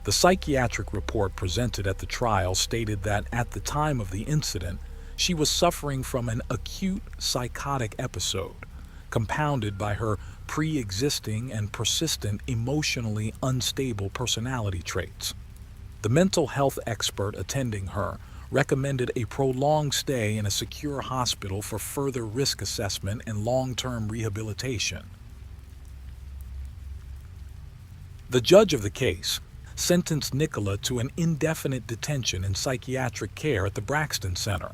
The psychiatric report presented at the trial stated that at the time of the incident, she was suffering from an acute psychotic episode, compounded by her pre-existing and persistent emotionally unstable personality traits. The mental health expert attending her recommended a prolonged stay in a secure hospital for further risk assessment and long-term rehabilitation. The judge of the case sentenced Nicola to an indefinite detention in psychiatric care at the Braxton Center.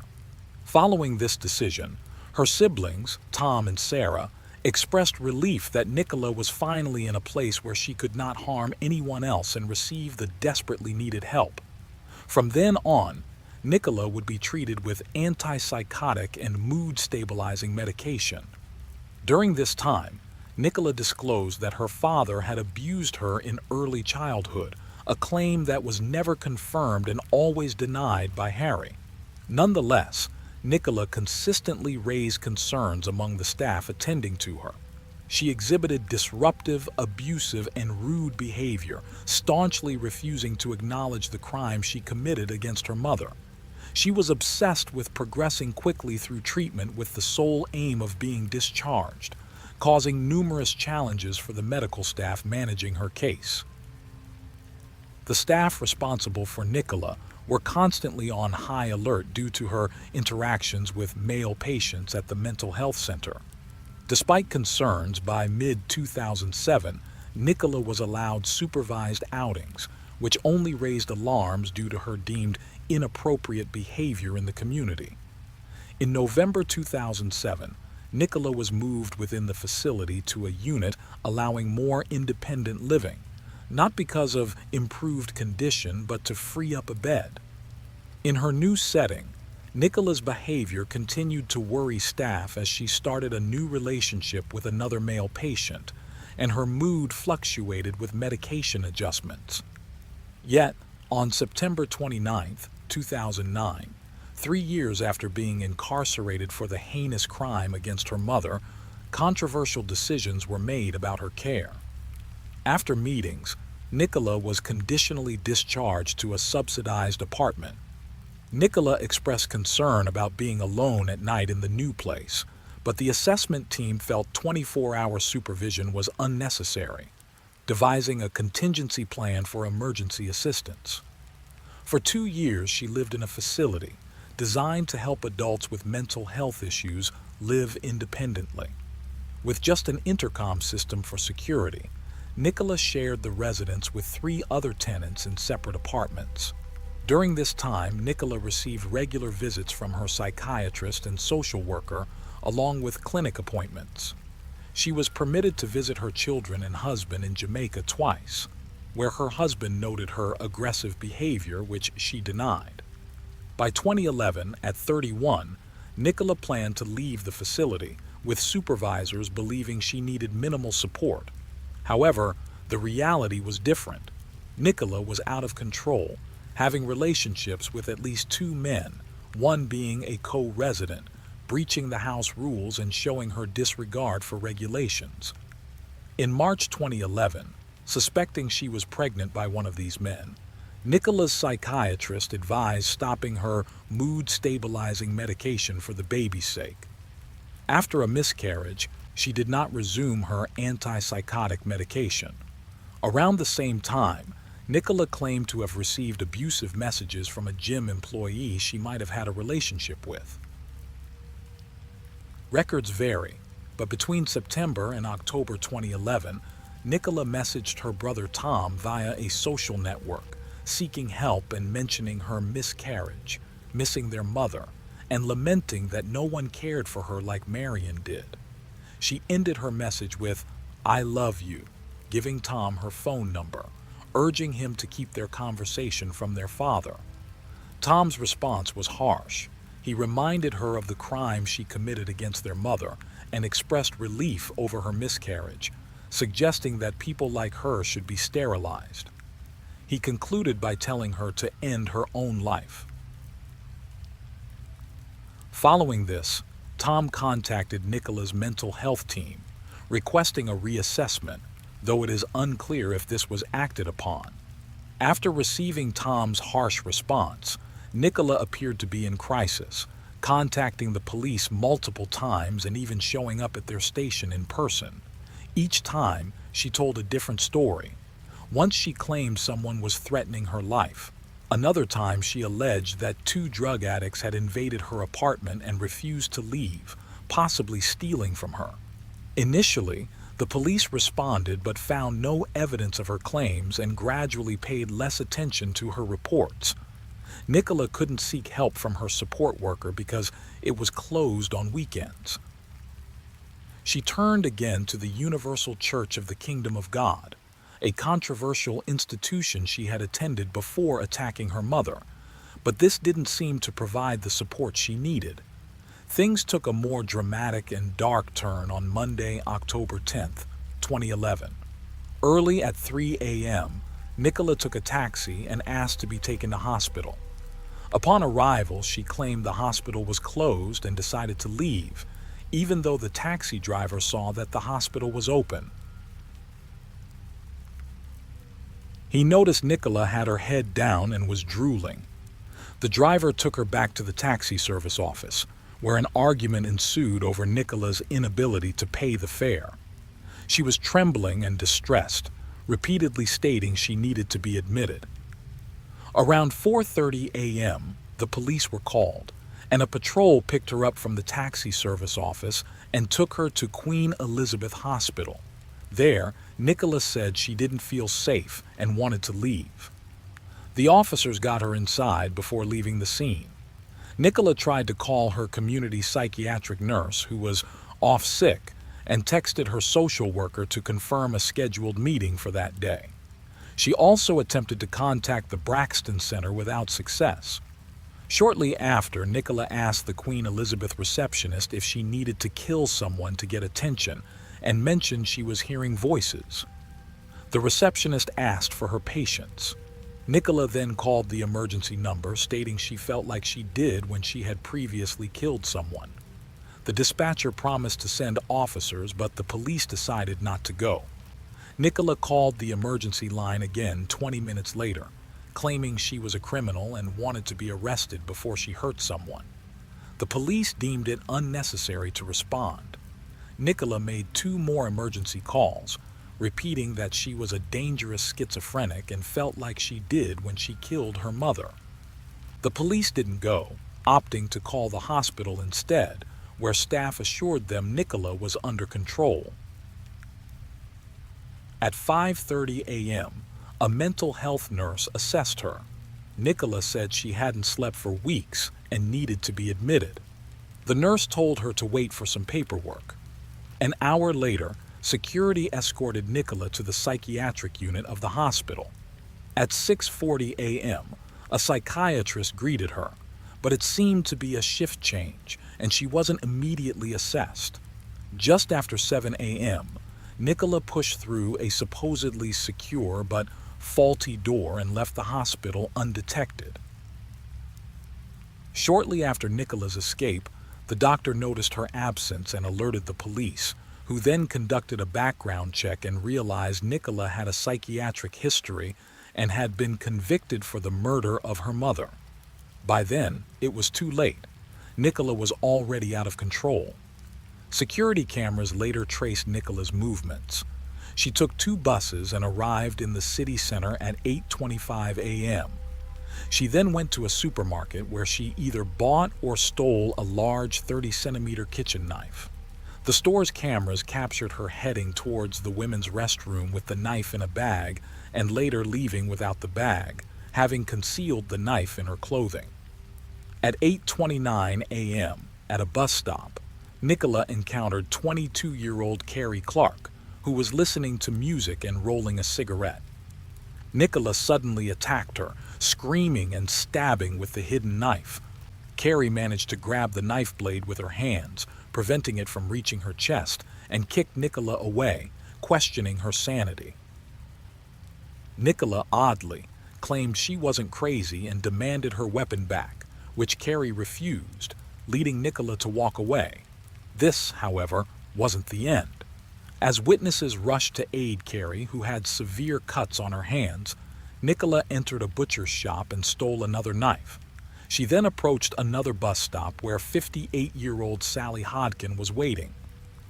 Following this decision, her siblings, Tom and Sarah, expressed relief that Nicola was finally in a place where she could not harm anyone else and receive the desperately needed help. From then on, Nicola would be treated with antipsychotic and mood-stabilizing medication. During this time, Nicola disclosed that her father had abused her in early childhood, a claim that was never confirmed and always denied by Harry. Nonetheless, Nicola consistently raised concerns among the staff attending to her. She exhibited disruptive, abusive, and rude behavior, staunchly refusing to acknowledge the crime she committed against her mother. She was obsessed with progressing quickly through treatment with the sole aim of being discharged, causing numerous challenges for the medical staff managing her case. The staff responsible for Nicola were constantly on high alert due to her interactions with male patients at the mental health center. Despite concerns, by mid-2007, Nicola was allowed supervised outings, which only raised alarms due to her deemed inappropriate behavior in the community. In November 2007, Nicola was moved within the facility to a unit allowing more independent living, not because of improved condition, but to free up a bed. In her new setting, Nicola's behavior continued to worry staff as she started a new relationship with another male patient, and her mood fluctuated with medication adjustments. Yet, on September 29, 2009, 3 years after being incarcerated for the heinous crime against her mother, controversial decisions were made about her care. After meetings, Nicola was conditionally discharged to a subsidized apartment. Nicola expressed concern about being alone at night in the new place, but the assessment team felt 24-hour supervision was unnecessary, devising a contingency plan for emergency assistance. For 2 years, she lived in a facility designed to help adults with mental health issues live independently. With just an intercom system for security, Nicola shared the residence with 3 other tenants in separate apartments. During this time, Nicola received regular visits from her psychiatrist and social worker, along with clinic appointments. She was permitted to visit her children and husband in Jamaica twice, where her husband noted her aggressive behavior, which she denied. By 2011, at 31, Nicola planned to leave the facility, with supervisors believing she needed minimal support. However, the reality was different. Nicola was out of control, having relationships with at least 2 men, one being a co-resident, breaching the house rules and showing her disregard for regulations. In March 2011, suspecting she was pregnant by one of these men, Nicola's psychiatrist advised stopping her mood-stabilizing medication for the baby's sake. After a miscarriage, she did not resume her antipsychotic medication. Around the same time, Nicola claimed to have received abusive messages from a gym employee she might have had a relationship with. Records vary, but between September and October 2011, Nicola messaged her brother Tom via a social network, seeking help and mentioning her miscarriage, missing their mother, and lamenting that no one cared for her like Marion did. She ended her message with, "I love you," giving Tom her phone number, urging him to keep their conversation from their father. Tom's response was harsh. He reminded her of the crime she committed against their mother and expressed relief over her miscarriage, suggesting that people like her should be sterilized. He concluded by telling her to end her own life. Following this, Tom contacted Nicola's mental health team, requesting a reassessment, though it is unclear if this was acted upon. After receiving Tom's harsh response, Nicola appeared to be in crisis, contacting the police multiple times and even showing up at their station in person. Each time, she told a different story. Once she claimed someone was threatening her life. Another time she alleged that 2 drug addicts had invaded her apartment and refused to leave, possibly stealing from her. Initially, the police responded but found no evidence of her claims and gradually paid less attention to her reports. Nicola couldn't seek help from her support worker because it was closed on weekends. She turned again to the Universal Church of the Kingdom of God, a controversial institution she had attended before attacking her mother, but this didn't seem to provide the support she needed. Things took a more dramatic and dark turn on Monday, October 10th, 2011. Early at 3 a.m., Nicola took a taxi and asked to be taken to hospital. Upon arrival, she claimed the hospital was closed and decided to leave, even though the taxi driver saw that the hospital was open. He noticed Nicola had her head down and was drooling. The driver took her back to the taxi service office, where an argument ensued over Nicola's inability to pay the fare. She was trembling and distressed, repeatedly stating she needed to be admitted. Around 4:30 a.m., the police were called, and a patrol picked her up from the taxi service office and took her to Queen Elizabeth Hospital. There, Nicola said she didn't feel safe and wanted to leave. The officers got her inside before leaving the scene. Nicola tried to call her community psychiatric nurse, who was off sick, and texted her social worker to confirm a scheduled meeting for that day. She also attempted to contact the Braxton Center without success. Shortly after, Nicola asked the Queen Elizabeth receptionist if she needed to kill someone to get attention and mentioned she was hearing voices. The receptionist asked for her patience. Nicola then called the emergency number, stating she felt like she did when she had previously killed someone. The dispatcher promised to send officers, but the police decided not to go. Nicola called the emergency line again 20 minutes later, claiming she was a criminal and wanted to be arrested before she hurt someone. The police deemed it unnecessary to respond. Nicola made 2 more emergency calls, repeating that she was a dangerous schizophrenic and felt like she did when she killed her mother. The police didn't go, opting to call the hospital instead, where staff assured them Nicola was under control. At 5:30 a.m., a mental health nurse assessed her. Nicola said she hadn't slept for weeks and needed to be admitted. The nurse told her to wait for some paperwork. An hour later, security escorted Nicola to the psychiatric unit of the hospital. At 6:40 a.m., a psychiatrist greeted her, but it seemed to be a shift change, and she wasn't immediately assessed. Just after 7 a.m., Nicola pushed through a supposedly secure but faulty door and left the hospital undetected. Shortly after Nicola's escape, the doctor noticed her absence and alerted the police, who then conducted a background check and realized Nicola had a psychiatric history and had been convicted for the murder of her mother. By then, it was too late. Nicola was already out of control. Security cameras later traced Nicola's movements. She took 2 buses and arrived in the city center at 8:25 a.m. She then went to a supermarket where she either bought or stole a large 30-centimeter kitchen knife. The store's cameras captured her heading towards the women's restroom with the knife in a bag and later leaving without the bag, having concealed the knife in her clothing. At 8:29 a.m., at a bus stop, Nicola encountered 22-year-old Carrie Clark, who was listening to music and rolling a cigarette. Nicola suddenly attacked her, screaming and stabbing with the hidden knife. Carrie managed to grab the knife blade with her hands, preventing it from reaching her chest, and kicked Nicola away, questioning her sanity. Nicola, oddly, claimed she wasn't crazy and demanded her weapon back, which Carrie refused, leading Nicola to walk away. This, however, wasn't the end. As witnesses rushed to aid Carrie, who had severe cuts on her hands, Nicola entered a butcher's shop and stole another knife. She then approached another bus stop where 58-year-old Sally Hodkin was waiting.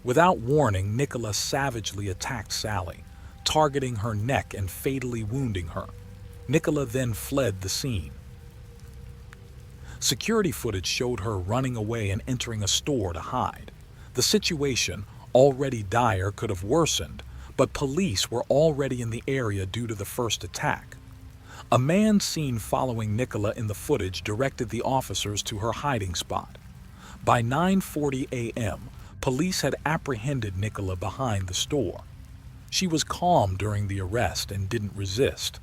Without warning, Nicola savagely attacked Sally, targeting her neck and fatally wounding her. Nicola then fled the scene. Security footage showed her running away and entering a store to hide. The situation, already dire, could have worsened, but police were already in the area due to the first attack. A man seen following Nicola in the footage directed the officers to her hiding spot. By 9:40 a.m., Police had apprehended Nicola behind the store. She was calm during the arrest and didn't resist.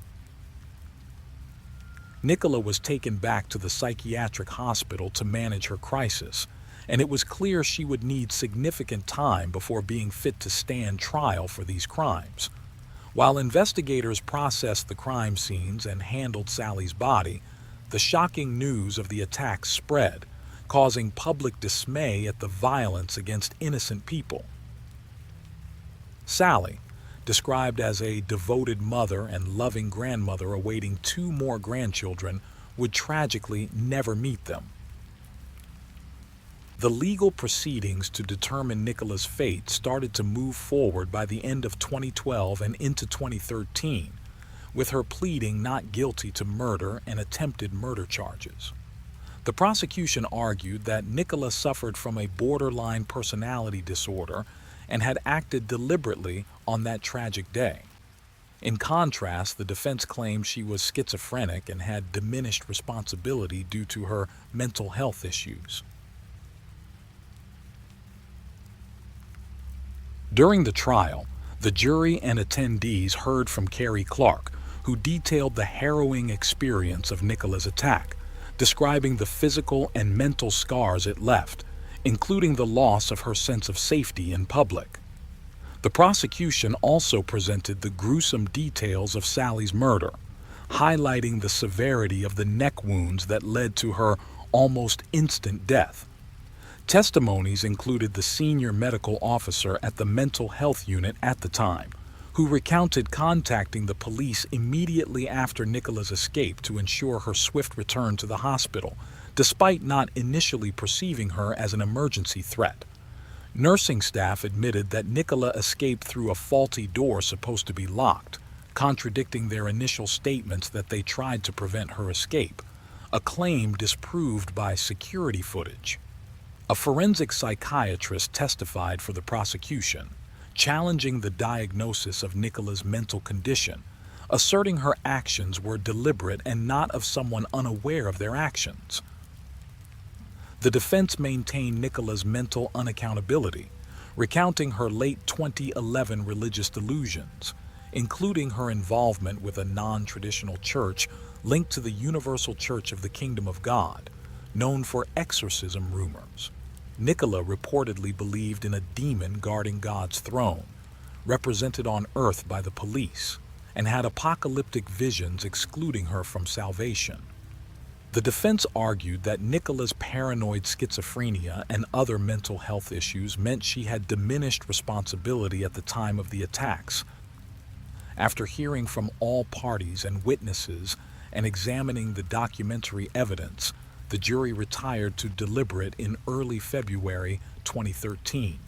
Nicola was taken back to the psychiatric hospital to manage her crisis, and it was clear she would need significant time before being fit to stand trial for these crimes. While investigators processed the crime scenes and handled Sally's body, the shocking news of the attack spread, causing public dismay at the violence against innocent people. Sally, described as a devoted mother and loving grandmother awaiting 2 more grandchildren, would tragically never meet them. The legal proceedings to determine Nicola's fate started to move forward by the end of 2012 and into 2013, with her pleading not guilty to murder and attempted murder charges. The prosecution argued that Nicola suffered from a borderline personality disorder and had acted deliberately on that tragic day. In contrast, the defense claimed she was schizophrenic and had diminished responsibility due to her mental health issues. During the trial, the jury and attendees heard from Carrie Clark, who detailed the harrowing experience of Nicola's attack, describing the physical and mental scars it left, including the loss of her sense of safety in public. The prosecution also presented the gruesome details of Sally's murder, highlighting the severity of the neck wounds that led to her almost instant death. Testimonies included the senior medical officer at the mental health unit at the time, who recounted contacting the police immediately after Nicola's escape to ensure her swift return to the hospital, despite not initially perceiving her as an emergency threat. Nursing staff admitted that Nicola escaped through a faulty door supposed to be locked, contradicting their initial statements that they tried to prevent her escape, a claim disproved by security footage. A forensic psychiatrist testified for the prosecution, challenging the diagnosis of Nicola's mental condition, asserting her actions were deliberate and not of someone unaware of their actions. The defense maintained Nicola's mental unaccountability, recounting her late 2011 religious delusions, including her involvement with a non-traditional church linked to the Universal Church of the Kingdom of God, known for exorcism rumors. Nicola reportedly believed in a demon guarding God's throne, represented on earth by the police, and had apocalyptic visions excluding her from salvation. The defense argued that Nicola's paranoid schizophrenia and other mental health issues meant she had diminished responsibility at the time of the attacks. After hearing from all parties and witnesses and examining the documentary evidence, the jury retired to deliberate in early February 2013.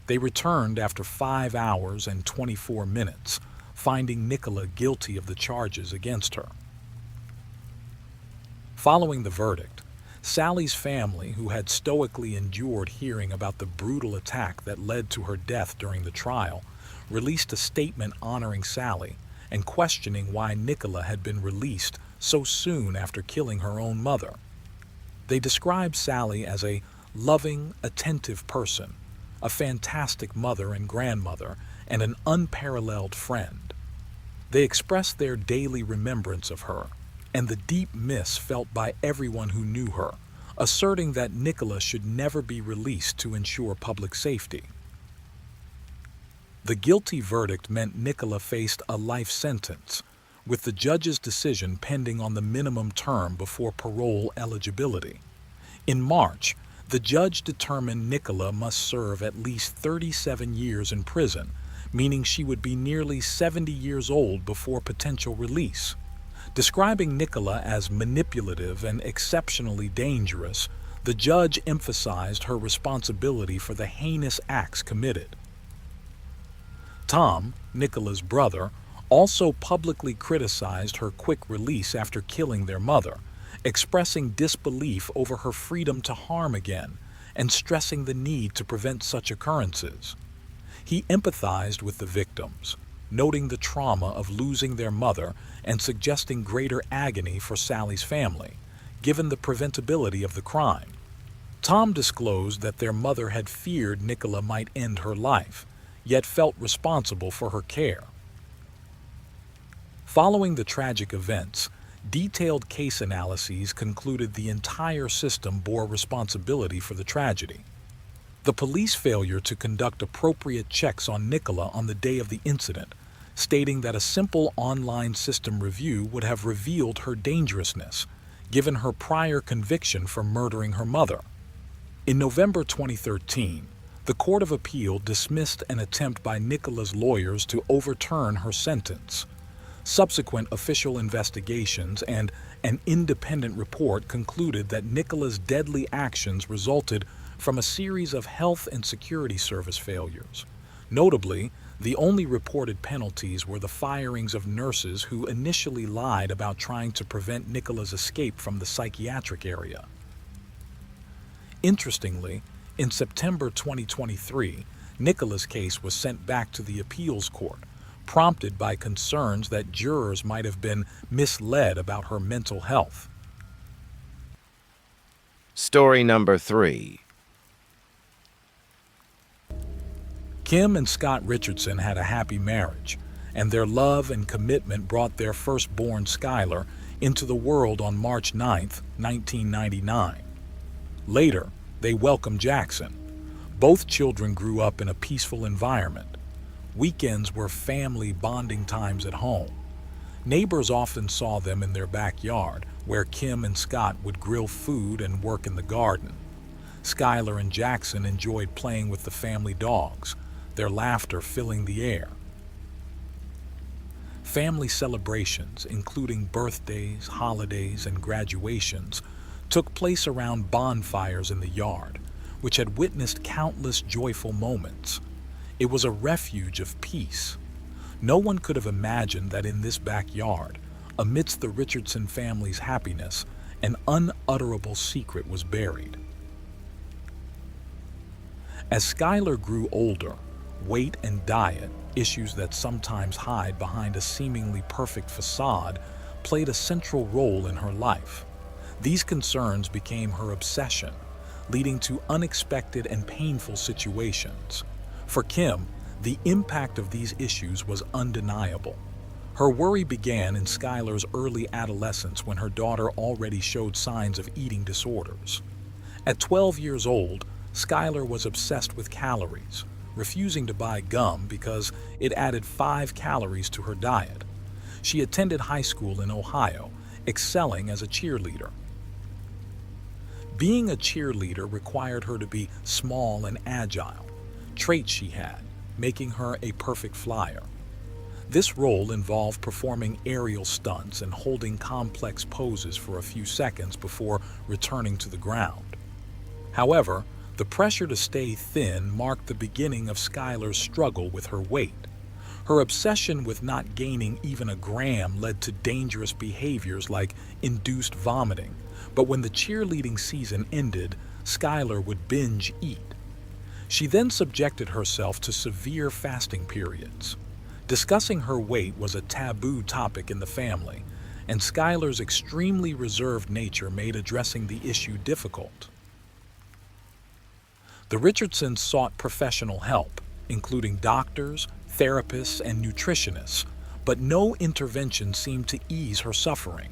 They returned after 5 hours and 24 minutes, finding Nicola guilty of the charges against her. Following the verdict, Sally's family, who had stoically endured hearing about the brutal attack that led to her death during the trial, released a statement honoring Sally and questioning why Nicola had been released so soon after killing her own mother. They described Sally as a loving, attentive person, a fantastic mother and grandmother, and an unparalleled friend. They expressed their daily remembrance of her and the deep miss felt by everyone who knew her, asserting that Nicola should never be released to ensure public safety. The guilty verdict meant Nicola faced a life sentence, with the judge's decision pending on the minimum term before parole eligibility. In March, the judge determined Nicola must serve at least 37 years in prison, meaning she would be nearly 70 years old before potential release. Describing Nicola as manipulative and exceptionally dangerous, the judge emphasized her responsibility for the heinous acts committed. Tom, Nicola's brother, also publicly criticized her quick release after killing their mother, expressing disbelief over her freedom to harm again and stressing the need to prevent such occurrences. He empathized with the victims, noting the trauma of losing their mother and suggesting greater agony for Sally's family, given the preventability of the crime. Tom disclosed that their mother had feared Nicola might end her life, yet felt responsible for her care. Following the tragic events, detailed case analyses concluded the entire system bore responsibility for the tragedy. The police failure to conduct appropriate checks on Nicola on the day of the incident, stating that a simple online system review would have revealed her dangerousness, given her prior conviction for murdering her mother. In November 2013, the Court of Appeal dismissed an attempt by Nicola's lawyers to overturn her sentence. Subsequent official investigations and an independent report concluded that Nicola's deadly actions resulted from a series of health and security service failures. Notably, the only reported penalties were the firings of nurses who initially lied about trying to prevent Nicola's escape from the psychiatric area. Interestingly, in September 2023, Nicola's case was sent back to the appeals court, prompted by concerns that jurors might have been misled about her mental health. Story number 3. Kim and Scott Richardson had a happy marriage, and their love and commitment brought their firstborn Skylar into the world on March 9, 1999. Later, they welcomed Jackson. Both children grew up in a peaceful environment. Weekends were family bonding times at home. Neighbors often saw them in their backyard, where Kim and Scott would grill food and work in the garden. Skylar and Jackson enjoyed playing with the family dogs, their laughter filling the air. Family celebrations, including birthdays, holidays, and graduations, took place around bonfires in the yard, which had witnessed countless joyful moments. It was a refuge of peace. No one could have imagined that in this backyard, amidst the Richardson family's happiness, an unutterable secret was buried. As Skylar grew older, weight and diet, issues that sometimes hide behind a seemingly perfect facade, played a central role in her life. These concerns became her obsession, leading to unexpected and painful situations. For Kim, the impact of these issues was undeniable. Her worry began in Skylar's early adolescence when her daughter already showed signs of eating disorders. At 12 years old, Skylar was obsessed with calories, refusing to buy gum because it added 5 calories to her diet. She attended high school in Ohio, excelling as a cheerleader. Being a cheerleader required her to be small and agile, traits she had, making her a perfect flyer. This role involved performing aerial stunts and holding complex poses for a few seconds before returning to the ground. However, the pressure to stay thin marked the beginning of Skylar's struggle with her weight. Her obsession with not gaining even a gram led to dangerous behaviors like induced vomiting, but when the cheerleading season ended, Skylar would binge eat. She then subjected herself to severe fasting periods. Discussing her weight was a taboo topic in the family, and Skylar's extremely reserved nature made addressing the issue difficult. The Richardsons sought professional help, including doctors, therapists, and nutritionists, but no intervention seemed to ease her suffering.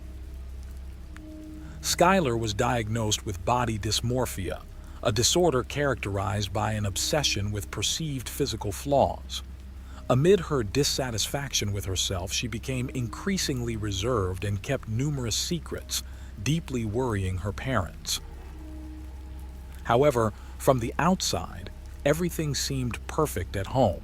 Skylar was diagnosed with body dysmorphia, a disorder characterized by an obsession with perceived physical flaws. Amid her dissatisfaction with herself, she became increasingly reserved and kept numerous secrets, deeply worrying her parents. However, from the outside, everything seemed perfect at home.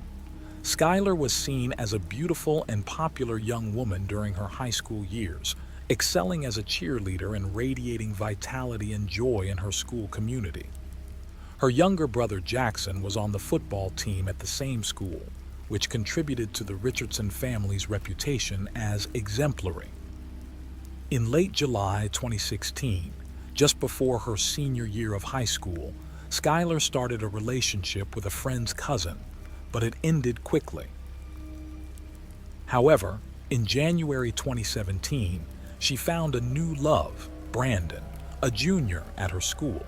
Skylar was seen as a beautiful and popular young woman during her high school years, excelling as a cheerleader and radiating vitality and joy in her school community. Her younger brother Jackson was on the football team at the same school, which contributed to the Richardson family's reputation as exemplary. In late July 2016, just before her senior year of high school, Skylar started a relationship with a friend's cousin, but it ended quickly. However, in January 2017, she found a new love, Brandon, a junior at her school.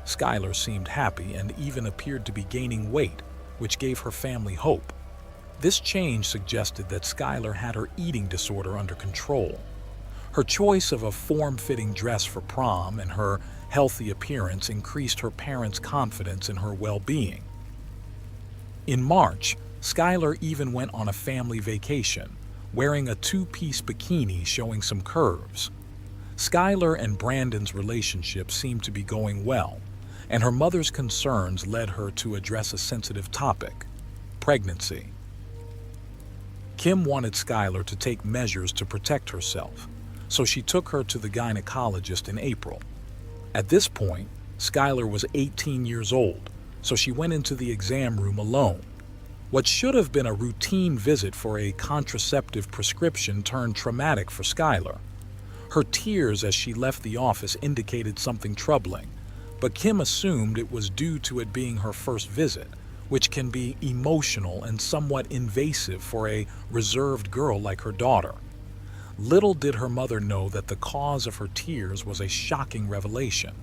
Skylar seemed happy and even appeared to be gaining weight, which gave her family hope. This change suggested that Skylar had her eating disorder under control. Her choice of a form-fitting dress for prom and her healthy appearance increased her parents' confidence in her well-being. In March, Skylar even went on a family vacation, wearing a two-piece bikini showing some curves. Skylar and Brandon's relationship seemed to be going well, and her mother's concerns led her to address a sensitive topic: pregnancy. Kim wanted Skylar to take measures to protect herself, so she took her to the gynecologist in April. At this point, Skylar was 18 years old, so she went into the exam room alone. What should have been a routine visit for a contraceptive prescription turned traumatic for Skylar. Her tears as she left the office indicated something troubling, but Kim assumed it was due to it being her first visit, which can be emotional and somewhat invasive for a reserved girl like her daughter. Little did her mother know that the cause of her tears was a shocking revelation.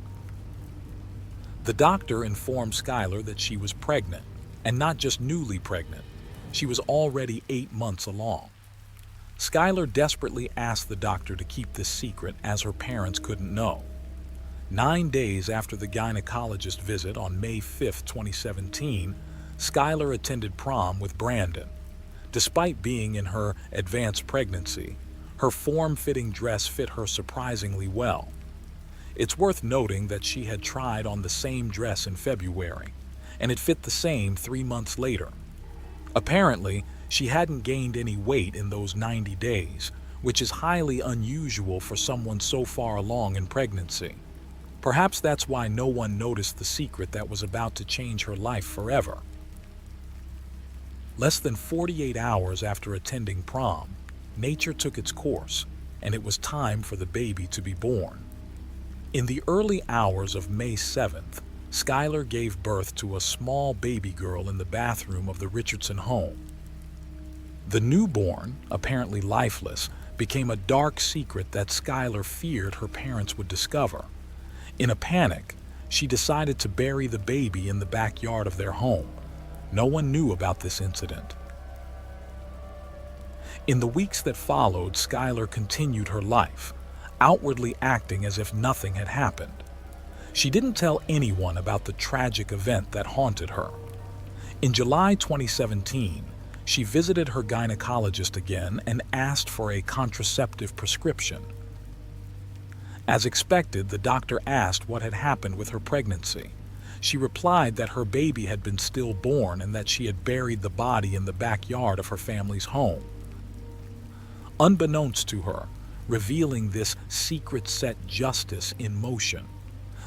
The doctor informed Skylar that she was pregnant, and not just newly pregnant. She was already 8 months along. Skylar desperately asked the doctor to keep this secret, as her parents couldn't know. 9 days after the gynecologist visit on May 5, 2017, Skylar attended prom with Brandon. Despite being in her advanced pregnancy, her form-fitting dress fit her surprisingly well. It's worth noting that she had tried on the same dress in February, and it fit the same 3 months later. Apparently, she hadn't gained any weight in those 90 days, which is highly unusual for someone so far along in pregnancy. Perhaps that's why no one noticed the secret that was about to change her life forever. Less than 48 hours after attending prom, nature took its course, and it was time for the baby to be born. In the early hours of May 7th, Skylar gave birth to a small baby girl in the bathroom of the Richardson home. The newborn, apparently lifeless, became a dark secret that Skylar feared her parents would discover. In a panic, she decided to bury the baby in the backyard of their home. No one knew about this incident. In the weeks that followed, Skylar continued her life, outwardly acting as if nothing had happened. She didn't tell anyone about the tragic event that haunted her. In July 2017, she visited her gynecologist again and asked for a contraceptive prescription. As expected, the doctor asked what had happened with her pregnancy. She replied that her baby had been stillborn and that she had buried the body in the backyard of her family's home. Unbeknownst to her, revealing this secret set justice in motion,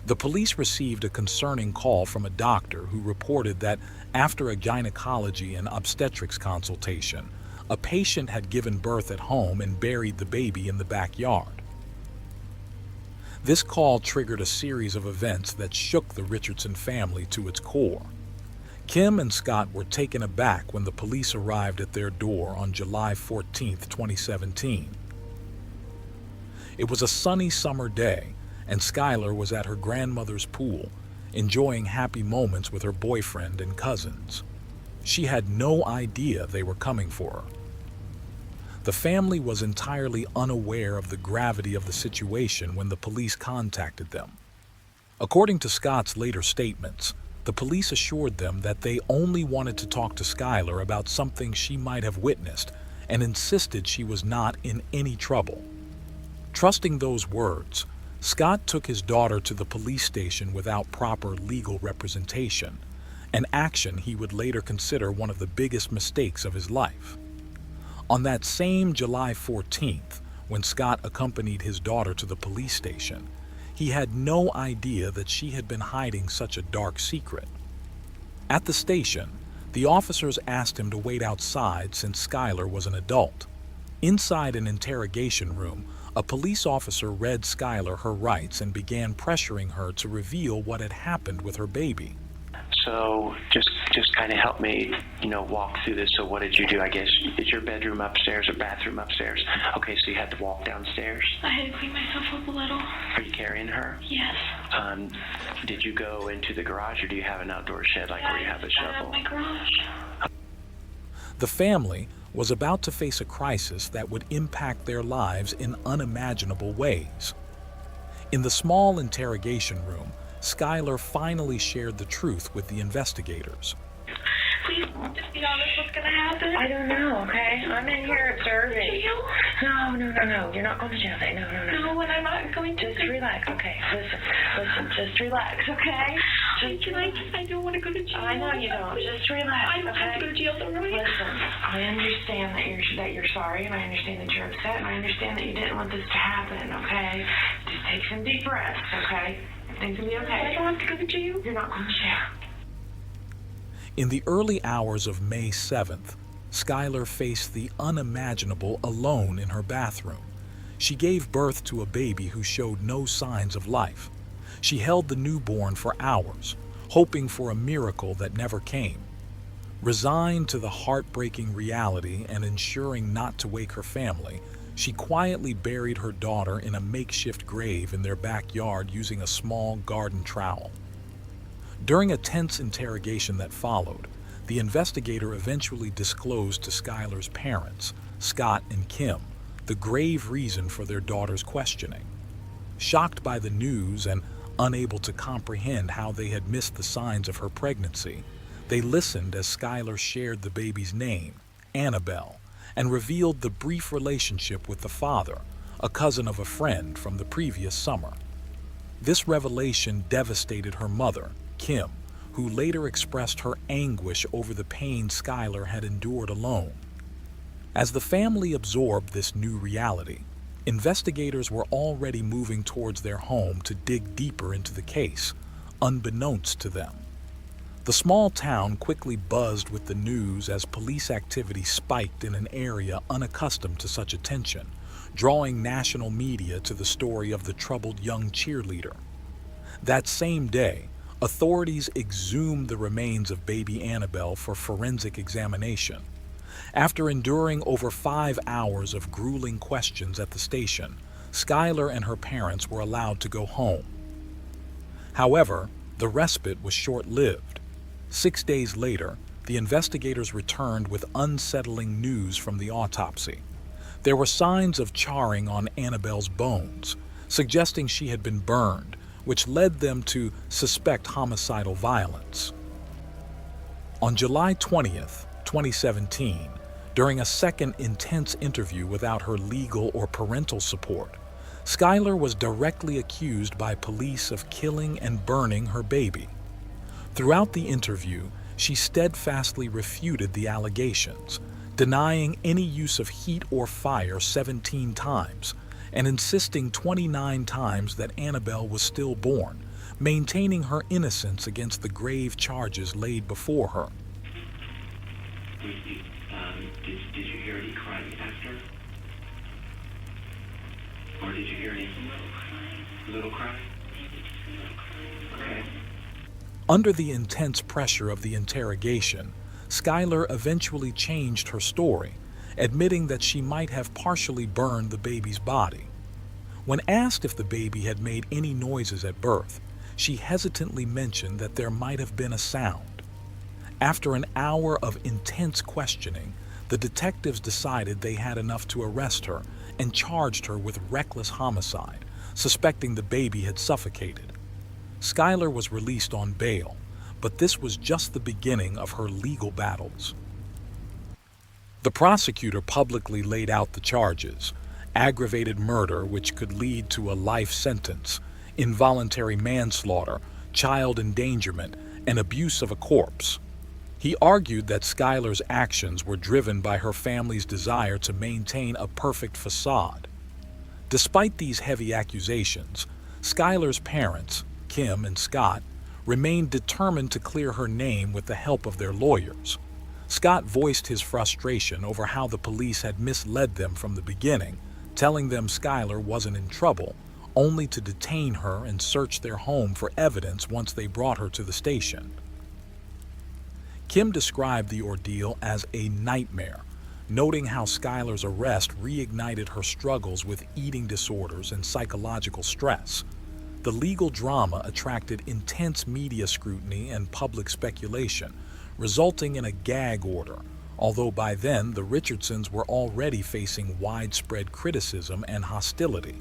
the police received a concerning call from a doctor who reported that after a gynecology and obstetrics consultation, a patient had given birth at home and buried the baby in the backyard. This call triggered a series of events that shook the Richardson family to its core. Kim and Scott were taken aback when the police arrived at their door on July 14, 2017. It was a sunny summer day, and Skylar was at her grandmother's pool, enjoying happy moments with her boyfriend and cousins. She had no idea they were coming for her. The family was entirely unaware of the gravity of the situation when the police contacted them. According to Scott's later statements, the police assured them that they only wanted to talk to Skylar about something she might have witnessed and insisted she was not in any trouble. Trusting those words, Scott took his daughter to the police station without proper legal representation, an action he would later consider one of the biggest mistakes of his life. On that same July 14th, when Scott accompanied his daughter to the police station, he had no idea that she had been hiding such a dark secret. At the station, the officers asked him to wait outside since Skylar was an adult. Inside an interrogation room, a police officer read Skylar her rights and began pressuring her to reveal what had happened with her baby. So just just kind of help me, walk through this. So what did you do? I guess, is your bedroom upstairs or bathroom upstairs? Okay, so you had to walk downstairs? I had to clean myself up a little. Are you carrying her? Yes. Did you go into the garage, or do you have an outdoor shed like where you have a I have shovel? my garage. The family was about to face a crisis that would impact their lives in unimaginable ways. In the small interrogation room, Skylar finally shared the truth with the investigators. Please, just be honest, what's going to happen? I don't know, okay? I'm in here observing. Jail? No. You're not going to jail today. No. No, and I'm not going to. Just relax, okay? Listen, just relax, okay? I don't want to go to jail. I know you don't. Just relax, I don't have to go okay? to jail, though, right? Listen, I understand that you're sorry, and I understand that you're upset, and I understand that you didn't want this to happen, okay? Just take some deep breaths, okay? Things will be I okay. don't have to go to jail. You're not going to jail. In the early hours of May 7th, Skylar faced the unimaginable alone in her bathroom. She gave birth to a baby who showed no signs of life. She held the newborn for hours, hoping for a miracle that never came. Resigned to the heartbreaking reality and ensuring not to wake her family, she quietly buried her daughter in a makeshift grave in their backyard using a small garden trowel. During a tense interrogation that followed, the investigator eventually disclosed to Skylar's parents, Scott and Kim, the grave reason for their daughter's questioning. Shocked by the news and unable to comprehend how they had missed the signs of her pregnancy, they listened as Skylar shared the baby's name, Annabelle, and revealed the brief relationship with the father, a cousin of a friend from the previous summer. This revelation devastated her mother, Kim, who later expressed her anguish over the pain Skylar had endured alone. As the family absorbed this new reality, investigators were already moving towards their home to dig deeper into the case, unbeknownst to them. The small town quickly buzzed with the news as police activity spiked in an area unaccustomed to such attention, drawing national media to the story of the troubled young cheerleader. That same day, authorities exhumed the remains of baby Annabelle for forensic examination. After enduring over 5 hours of grueling questions at the station, Skylar and her parents were allowed to go home. However, the respite was short-lived. 6 days later, the investigators returned with unsettling news from the autopsy. There were signs of charring on Annabelle's bones, suggesting she had been burned, which led them to suspect homicidal violence. On July 20th, 2017, during a second intense interview without her legal or parental support, Skylar was directly accused by police of killing and burning her baby. Throughout the interview, she steadfastly refuted the allegations, denying any use of heat or fire 17 times, and insisting 29 times that Annabelle was stillborn, maintaining her innocence against the grave charges laid before her. Did you hear any crying after? Or did you hear any little cry? Okay. Under the intense pressure of the interrogation, Skylar eventually changed her story, admitting that she might have partially burned the baby's body. When asked if the baby had made any noises at birth, she hesitantly mentioned that there might have been a sound. After an hour of intense questioning, the detectives decided they had enough to arrest her and charged her with reckless homicide, suspecting the baby had suffocated. Skylar was released on bail, but this was just the beginning of her legal battles. The prosecutor publicly laid out the charges: aggravated murder, which could lead to a life sentence, involuntary manslaughter, child endangerment, and abuse of a corpse. He argued that Skylar's actions were driven by her family's desire to maintain a perfect facade. Despite these heavy accusations, Skylar's parents, Kim and Scott, remained determined to clear her name with the help of their lawyers. Scott voiced his frustration over how the police had misled them from the beginning, telling them Skylar wasn't in trouble, only to detain her and search their home for evidence once they brought her to the station. Kim described the ordeal as a nightmare, noting how Skylar's arrest reignited her struggles with eating disorders and psychological stress. The legal drama attracted intense media scrutiny and public speculation, resulting in a gag order, although by then the Richardsons were already facing widespread criticism and hostility.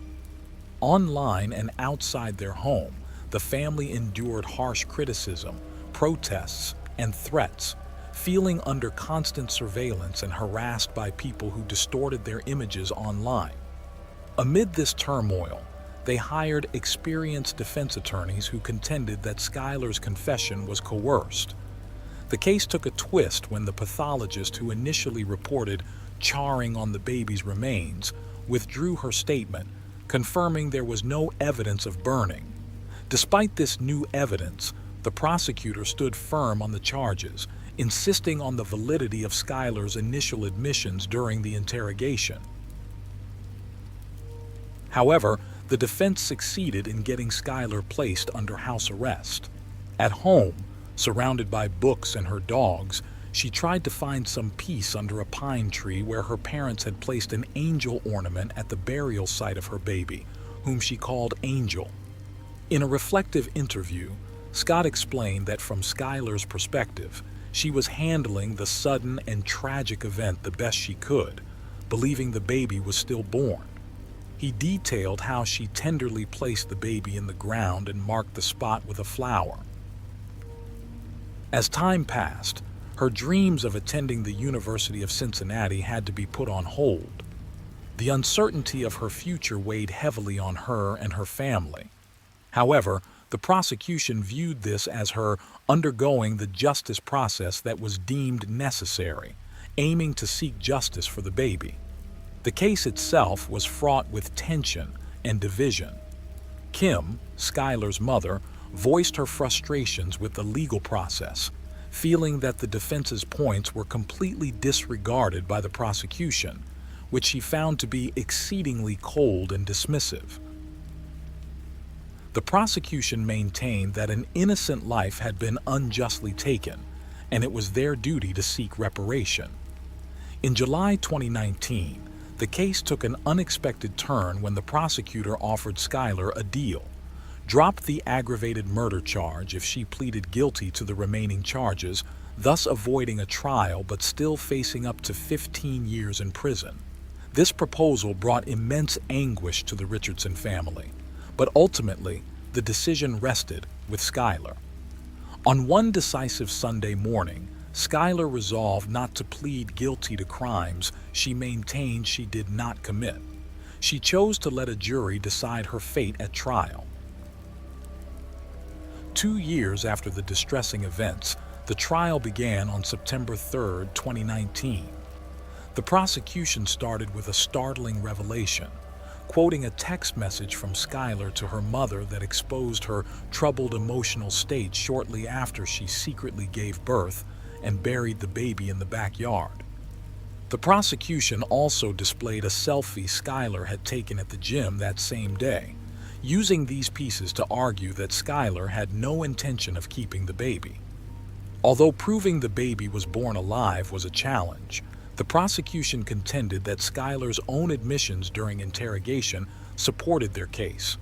Online and outside their home, the family endured harsh criticism, protests, and threats, feeling under constant surveillance and harassed by people who distorted their images online. Amid this turmoil, they hired experienced defense attorneys who contended that Skylar's confession was coerced. The case took a twist when the pathologist who initially reported charring on the baby's remains withdrew her statement, confirming there was no evidence of burning. Despite this new evidence, the prosecutor stood firm on the charges, insisting on the validity of Skylar's initial admissions during the interrogation. However, the defense succeeded in getting Skylar placed under house arrest. At home, surrounded by books and her dogs, she tried to find some peace under a pine tree where her parents had placed an angel ornament at the burial site of her baby, whom she called Angel. In a reflective interview, Scott explained that from Skylar's perspective, she was handling the sudden and tragic event the best she could, believing the baby was still born. He detailed how she tenderly placed the baby in the ground and marked the spot with a flower. As time passed, her dreams of attending the University of Cincinnati had to be put on hold. The uncertainty of her future weighed heavily on her and her family. However, the prosecution viewed this as her undergoing the justice process that was deemed necessary, aiming to seek justice for the baby. The case itself was fraught with tension and division. Kim, Skylar's mother, voiced her frustrations with the legal process, feeling that the defense's points were completely disregarded by the prosecution, which she found to be exceedingly cold and dismissive. The prosecution maintained that an innocent life had been unjustly taken, and it was their duty to seek reparation. In July 2019, the case took an unexpected turn when the prosecutor offered Skylar a deal: drop the aggravated murder charge if she pleaded guilty to the remaining charges, thus avoiding a trial but still facing up to 15 years in prison. This proposal brought immense anguish to the Richardson family, but ultimately, the decision rested with Skylar. On one decisive Sunday morning, Skylar resolved not to plead guilty to crimes she maintained she did not commit. She chose to let a jury decide her fate at trial. 2 years after the distressing events, the trial began on September 3, 2019. The prosecution started with a startling revelation, quoting a text message from Skylar to her mother that exposed her troubled emotional state shortly after she secretly gave birth and buried the baby in the backyard. The prosecution also displayed a selfie Skylar had taken at the gym that same day, using these pieces to argue that Skylar had no intention of keeping the baby. Although proving the baby was born alive was a challenge, the prosecution contended that Skylar's own admissions during interrogation supported their case.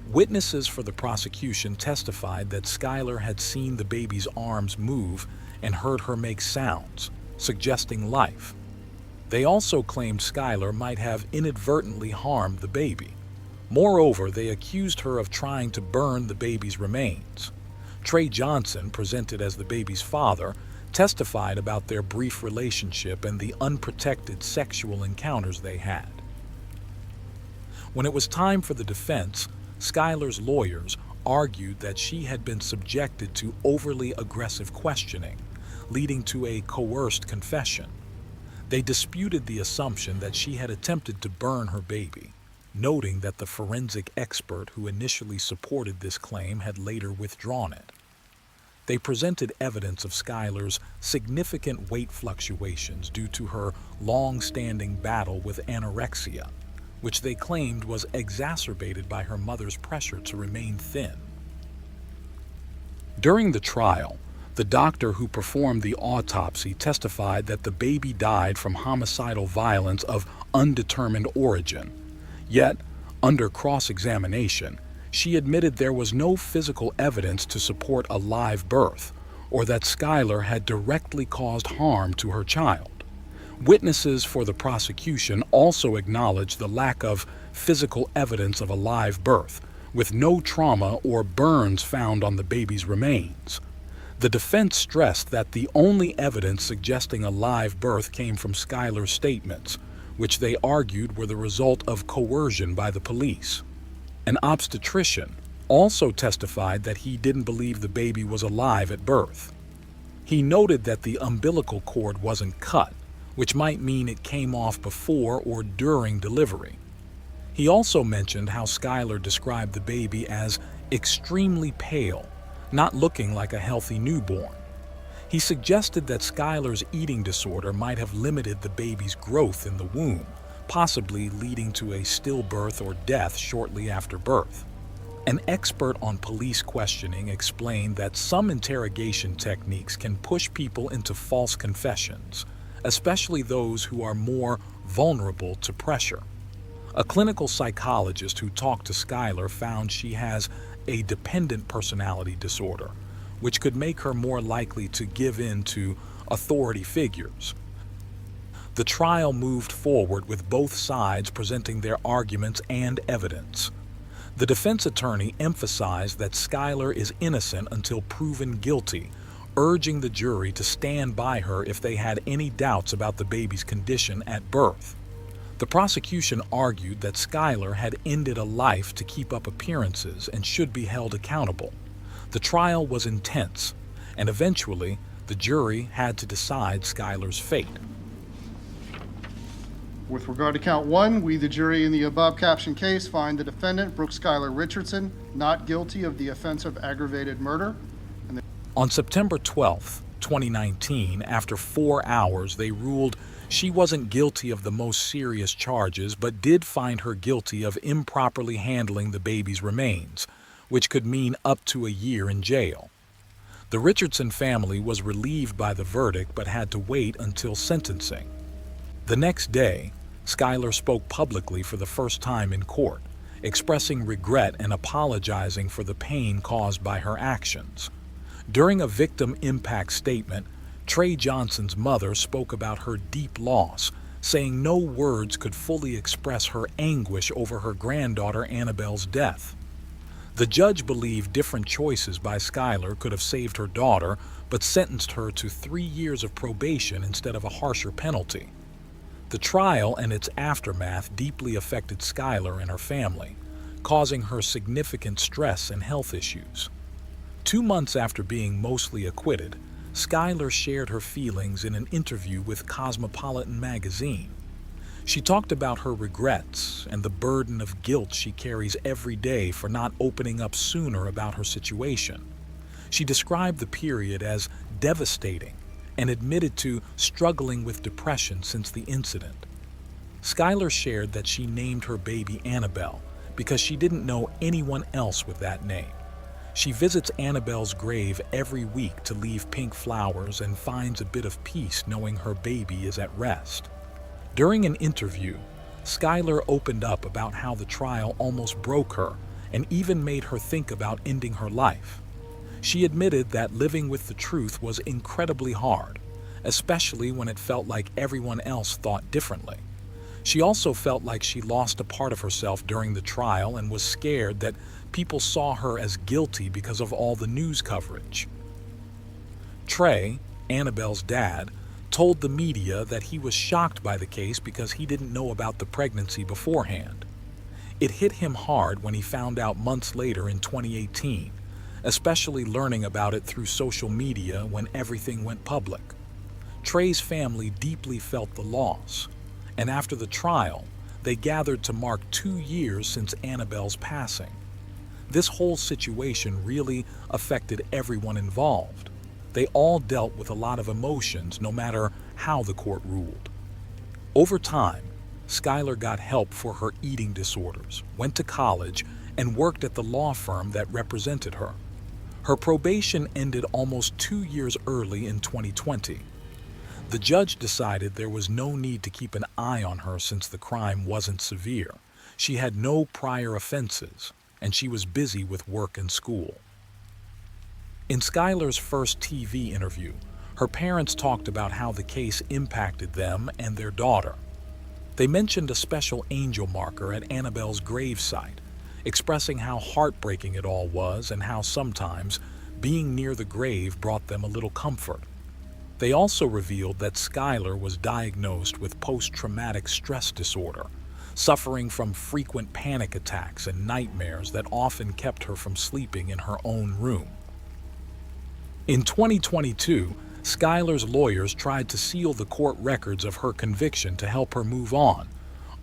Witnesses for the prosecution testified that Skylar had seen the baby's arms move and heard her make sounds, suggesting life. They also claimed Skylar might have inadvertently harmed the baby. Moreover, they accused her of trying to burn the baby's remains. Trey Johnson, presented as the baby's father, testified about their brief relationship and the unprotected sexual encounters they had. When it was time for the defense, Skylar's lawyers argued that she had been subjected to overly aggressive questioning, leading to a coerced confession. They disputed the assumption that she had attempted to burn her baby, noting that the forensic expert who initially supported this claim had later withdrawn it. They presented evidence of Skylar's significant weight fluctuations due to her long-standing battle with anorexia, which they claimed was exacerbated by her mother's pressure to remain thin. During the trial, The doctor who performed the autopsy testified that the baby died from homicidal violence of undetermined origin. Yet, under cross-examination, she admitted there was no physical evidence to support a live birth, or that Schuyler had directly caused harm to her child. Witnesses for the prosecution also acknowledged the lack of physical evidence of a live birth, with no trauma or burns found on the baby's remains. The defense stressed that the only evidence suggesting a live birth came from Schuyler's statements, which they argued were the result of coercion by the police. An obstetrician also testified that he didn't believe the baby was alive at birth. He noted that the umbilical cord wasn't cut, which might mean it came off before or during delivery. He also mentioned how Schuyler described the baby as extremely pale, not looking like a healthy newborn. He suggested that Schuyler's eating disorder might have limited the baby's growth in the womb, possibly leading to a stillbirth or death shortly after birth. An expert on police questioning explained that some interrogation techniques can push people into false confessions, especially those who are more vulnerable to pressure. A clinical psychologist who talked to Schuyler found she has a dependent personality disorder, which could make her more likely to give in to authority figures. The trial moved forward with both sides presenting their arguments and evidence. The defense attorney emphasized that Schuyler is innocent until proven guilty, urging the jury to stand by her if they had any doubts about the baby's condition at birth. The prosecution argued that Schuyler had ended a life to keep up appearances and should be held accountable. The trial was intense, and eventually the jury had to decide Schuyler's fate. With regard to count one, we, the jury in the above captioned case, find the defendant, Brooke Schuyler Richardson, not guilty of the offense of aggravated murder. On September 12, 2019, after 4 hours, they ruled she wasn't guilty of the most serious charges, but did find her guilty of improperly handling the baby's remains, which could mean up to a year in jail. The Richardson family was relieved by the verdict, but had to wait until sentencing. The next day, Schuyler spoke publicly for the first time in court, expressing regret and apologizing for the pain caused by her actions. During a victim impact statement, Trey Johnson's mother spoke about her deep loss, saying no words could fully express her anguish over her granddaughter Annabelle's death. The judge believed different choices by Schuyler could have saved her daughter, but sentenced her to 3 years of probation instead of a harsher penalty. The trial and its aftermath deeply affected Schuyler and her family, causing her significant stress and health issues. 2 months after being mostly acquitted, Schuyler shared her feelings in an interview with Cosmopolitan magazine. She talked about her regrets and the burden of guilt she carries every day for not opening up sooner about her situation. She described the period as devastating and admitted to struggling with depression since the incident. Schuyler shared that she named her baby Annabelle because she didn't know anyone else with that name. She visits Annabelle's grave every week to leave pink flowers and finds a bit of peace knowing her baby is at rest. During an interview, Schuyler opened up about how the trial almost broke her and even made her think about ending her life. She admitted that living with the truth was incredibly hard, especially when it felt like everyone else thought differently. She also felt like she lost a part of herself during the trial and was scared that people saw her as guilty because of all the news coverage. Trey, Annabelle's dad, told the media that he was shocked by the case because he didn't know about the pregnancy beforehand. It hit him hard when he found out months later in 2018, especially learning about it through social media when everything went public. Trey's family deeply felt the loss, and after the trial, they gathered to mark 2 years since Annabelle's passing. This whole situation really affected everyone involved. They all dealt with a lot of emotions no matter how the court ruled. Over time, Schuyler got help for her eating disorders, went to college, and worked at the law firm that represented her. Her probation ended almost 2 years early in 2020. The judge decided there was no need to keep an eye on her since the crime wasn't severe. She had no prior offenses, and she was busy with work and school. In Skylar's first TV interview, her parents talked about how the case impacted them and their daughter. They mentioned a special angel marker at Annabelle's gravesite, expressing how heartbreaking it all was and how sometimes being near the grave brought them a little comfort. They also revealed that Skylar was diagnosed with post-traumatic stress disorder, suffering from frequent panic attacks and nightmares that often kept her from sleeping in her own room. In 2022, Skylar's lawyers tried to seal the court records of her conviction to help her move on,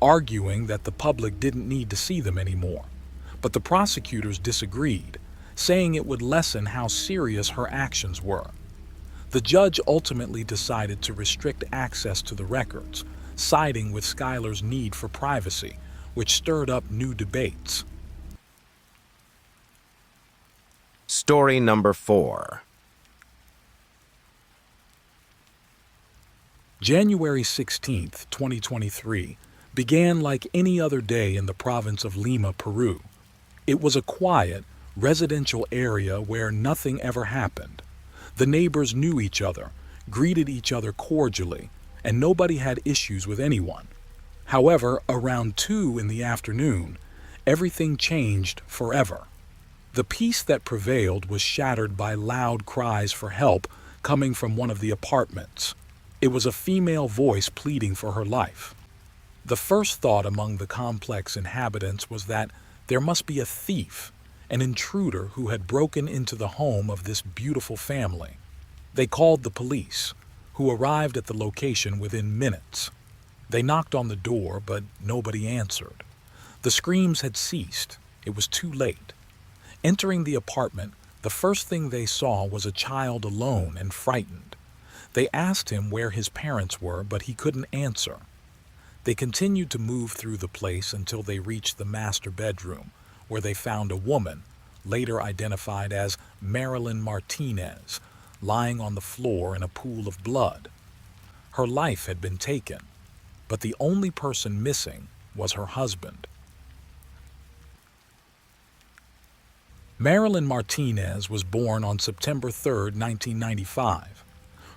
arguing that the public didn't need to see them anymore. But the prosecutors disagreed, saying it would lessen how serious her actions were. The judge ultimately decided to restrict access to the records, siding with Skylar's need for privacy, which stirred up new debates. Story number 4. January 16, 2023, began like any other day in the province of Lima, Peru. It was a quiet, residential area where nothing ever happened. The neighbors knew each other, greeted each other cordially, and nobody had issues with anyone. However, around 2 in the afternoon, everything changed forever. The peace that prevailed was shattered by loud cries for help coming from one of the apartments. It was a female voice pleading for her life. The first thought among the complex inhabitants was that there must be a thief, an intruder who had broken into the home of this beautiful family. They called the police, who arrived at the location within minutes. They knocked on the door, but nobody answered. The screams had ceased. It was too late. Entering the apartment, the first thing they saw was a child alone and frightened. They asked him where his parents were, but he couldn't answer. They continued to move through the place until they reached the master bedroom, where they found a woman, later identified as Marilyn Martinez, lying on the floor in a pool of blood. Her life had been taken, but the only person missing was her husband. Marilyn Martinez was born on September 3, 1995.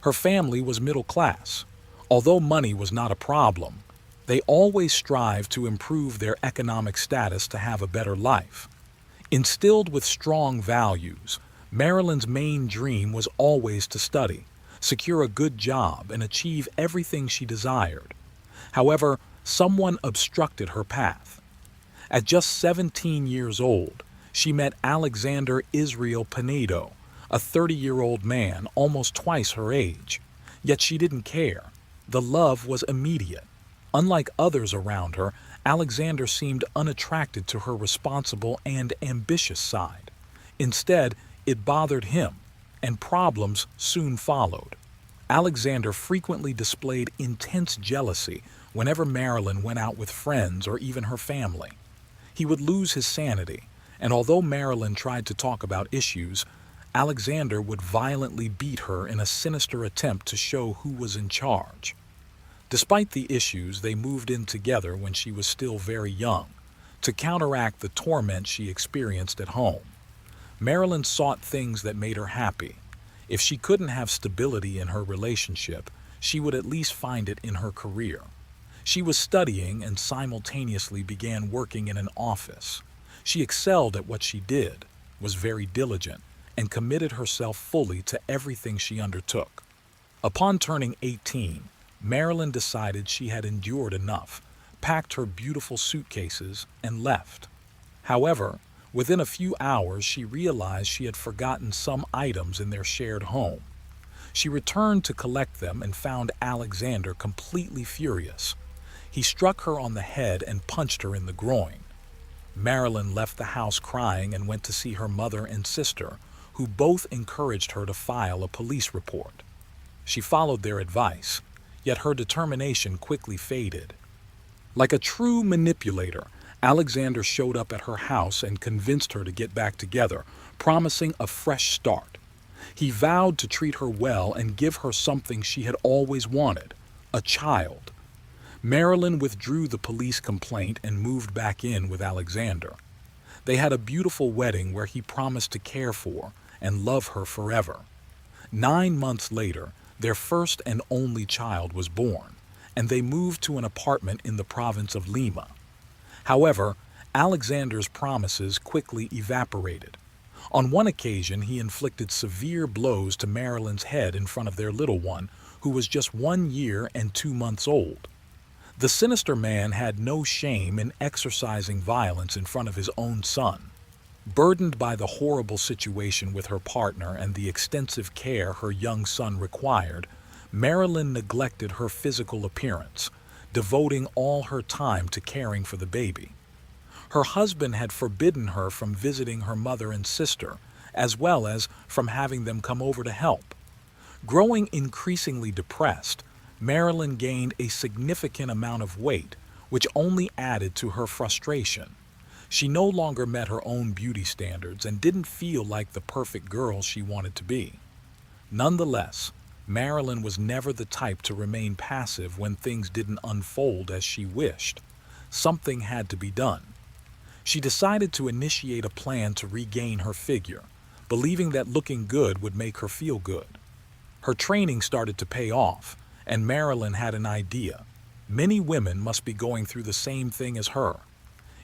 Her family was middle class. Although money was not a problem, they always strived to improve their economic status to have a better life. Instilled with strong values, Marilyn's main dream was always to study, secure a good job, and achieve everything she desired. However, someone obstructed her path. At just 17 years old, she met Alexander Israel Pinedo, a 30-year-old man almost twice her age. Yet she didn't care. The love was immediate. Unlike others around her, Alexander seemed unattracted to her responsible and ambitious side. Instead, it bothered him, and problems soon followed. Alexander frequently displayed intense jealousy whenever Marilyn went out with friends or even her family. He would lose his sanity, and although Marilyn tried to talk about issues, Alexander would violently beat her in a sinister attempt to show who was in charge. Despite the issues, they moved in together when she was still very young, to counteract the torment she experienced at home. Marilyn sought things that made her happy. If she couldn't have stability in her relationship, she would at least find it in her career. She was studying and simultaneously began working in an office. She excelled at what she did, was very diligent, and committed herself fully to everything she undertook. Upon turning 18, Marilyn decided she had endured enough, packed her beautiful suitcases, and left. However, within a few hours, she realized she had forgotten some items in their shared home. She returned to collect them and found Alexander completely furious. He struck her on the head and punched her in the groin. Marilyn left the house crying and went to see her mother and sister, who both encouraged her to file a police report. She followed their advice, yet her determination quickly faded. Like a true manipulator, Alexander showed up at her house and convinced her to get back together, promising a fresh start. He vowed to treat her well and give her something she had always wanted, a child. Marilyn withdrew the police complaint and moved back in with Alexander. They had a beautiful wedding where he promised to care for and love her forever. 9 months later, their first and only child was born, and they moved to an apartment in the province of Lima. However, Alexander's promises quickly evaporated. On one occasion, he inflicted severe blows to Marilyn's head in front of their little one, who was just 1 year and 2 months old. The sinister man had no shame in exercising violence in front of his own son. Burdened by the horrible situation with her partner and the extensive care her young son required, Marilyn neglected her physical appearance, devoting all her time to caring for the baby. Her husband had forbidden her from visiting her mother and sister, as well as from having them come over to help. Growing increasingly depressed, Marilyn gained a significant amount of weight, which only added to her frustration. She no longer met her own beauty standards and didn't feel like the perfect girl she wanted to be. Nonetheless, Marilyn was never the type to remain passive when things didn't unfold as she wished. Something had to be done. She decided to initiate a plan to regain her figure, believing that looking good would make her feel good. Her training started to pay off, and Marilyn had an idea. Many women must be going through the same thing as her.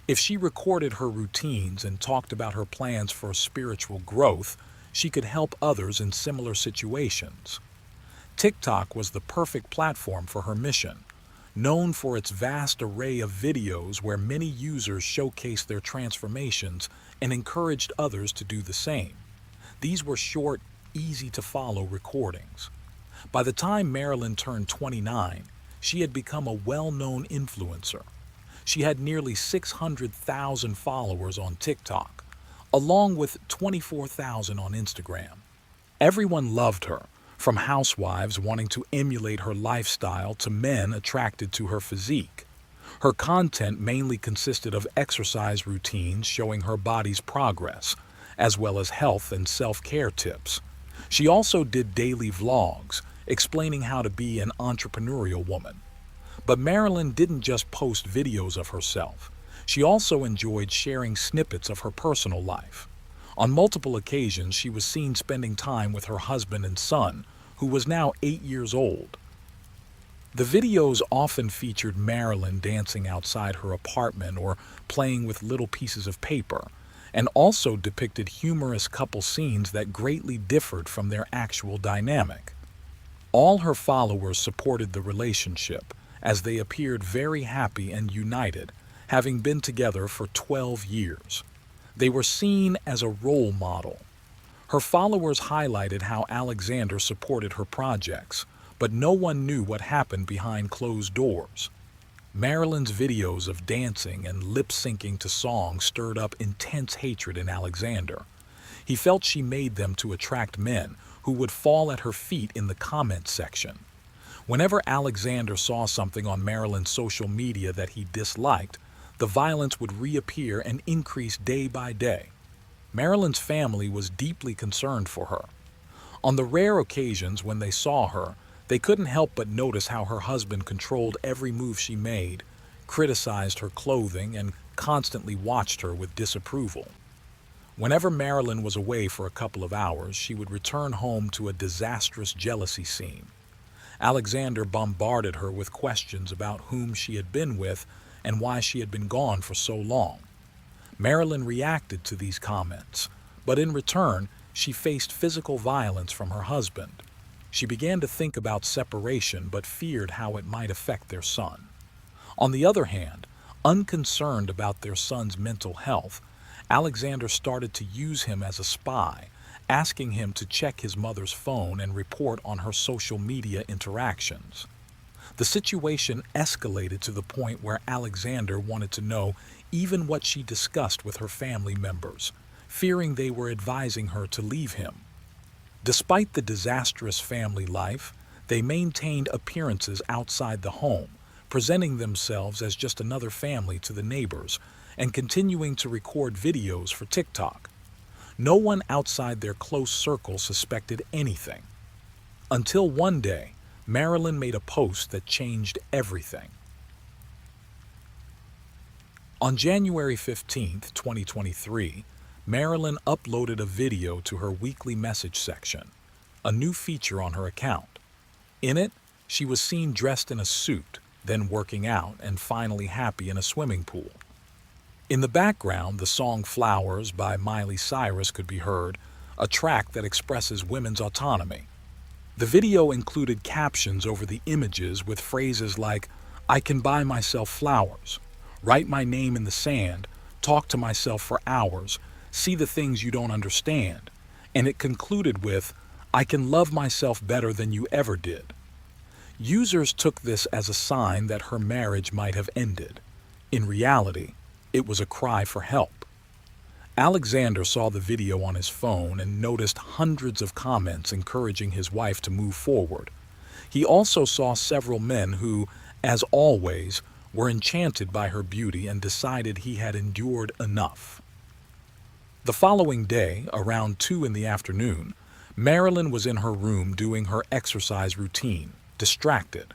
If she recorded her routines and talked about her plans for spiritual growth, she could help others in similar situations. TikTok was the perfect platform for her mission, known for its vast array of videos where many users showcased their transformations and encouraged others to do the same. These were short, easy-to-follow recordings. By the time Marilyn turned 29, she had become a well-known influencer. She had nearly 600,000 followers on TikTok, along with 24,000 on Instagram. Everyone loved her, from housewives wanting to emulate her lifestyle to men attracted to her physique. Her content mainly consisted of exercise routines showing her body's progress, as well as health and self-care tips. She also did daily vlogs, explaining how to be an entrepreneurial woman. But Marilyn didn't just post videos of herself. She also enjoyed sharing snippets of her personal life. On multiple occasions, she was seen spending time with her husband and son, who was now 8 years old. The videos often featured Marilyn dancing outside her apartment or playing with little pieces of paper, and also depicted humorous couple scenes that greatly differed from their actual dynamic. All her followers supported the relationship, as they appeared very happy and united, having been together for 12 years. They were seen as a role model. Her followers highlighted how Alexander supported her projects, but no one knew what happened behind closed doors. Marilyn's videos of dancing and lip-syncing to songs stirred up intense hatred in Alexander. He felt she made them to attract men who would fall at her feet in the comments section. Whenever Alexander saw something on Marilyn's social media that he disliked, the violence would reappear and increase day by day. Marilyn's family was deeply concerned for her. On the rare occasions when they saw her, they couldn't help but notice how her husband controlled every move she made, criticized her clothing, and constantly watched her with disapproval. Whenever Marilyn was away for a couple of hours, she would return home to a disastrous jealousy scene. Alexander bombarded her with questions about whom she had been with and why she had been gone for so long. Marilyn reacted to these comments, but in return, she faced physical violence from her husband. She began to think about separation but feared how it might affect their son. On the other hand, unconcerned about their son's mental health, Alexander started to use him as a spy, asking him to check his mother's phone and report on her social media interactions. The situation escalated to the point where Alexander wanted to know even what she discussed with her family members, fearing they were advising her to leave him. Despite the disastrous family life, they maintained appearances outside the home, presenting themselves as just another family to the neighbors, and continuing to record videos for TikTok. No one outside their close circle suspected anything. Until one day, Marilyn made a post that changed everything. On January 15, 2023, Marilyn uploaded a video to her weekly message section, a new feature on her account. In it, she was seen dressed in a suit, then working out, and finally happy in a swimming pool. In the background, the song Flowers by Miley Cyrus could be heard, a track that expresses women's autonomy. The video included captions over the images with phrases like, "I can buy myself flowers," "write my name in the sand," "talk to myself for hours," "see the things you don't understand," and it concluded with, "I can love myself better than you ever did." Users took this as a sign that her marriage might have ended. In reality, it was a cry for help. Alexander saw the video on his phone and noticed hundreds of comments encouraging his wife to move forward. He also saw several men who, as always, were enchanted by her beauty and decided he had endured enough. The following day, around 2 in the afternoon, Marilyn was in her room doing her exercise routine, distracted.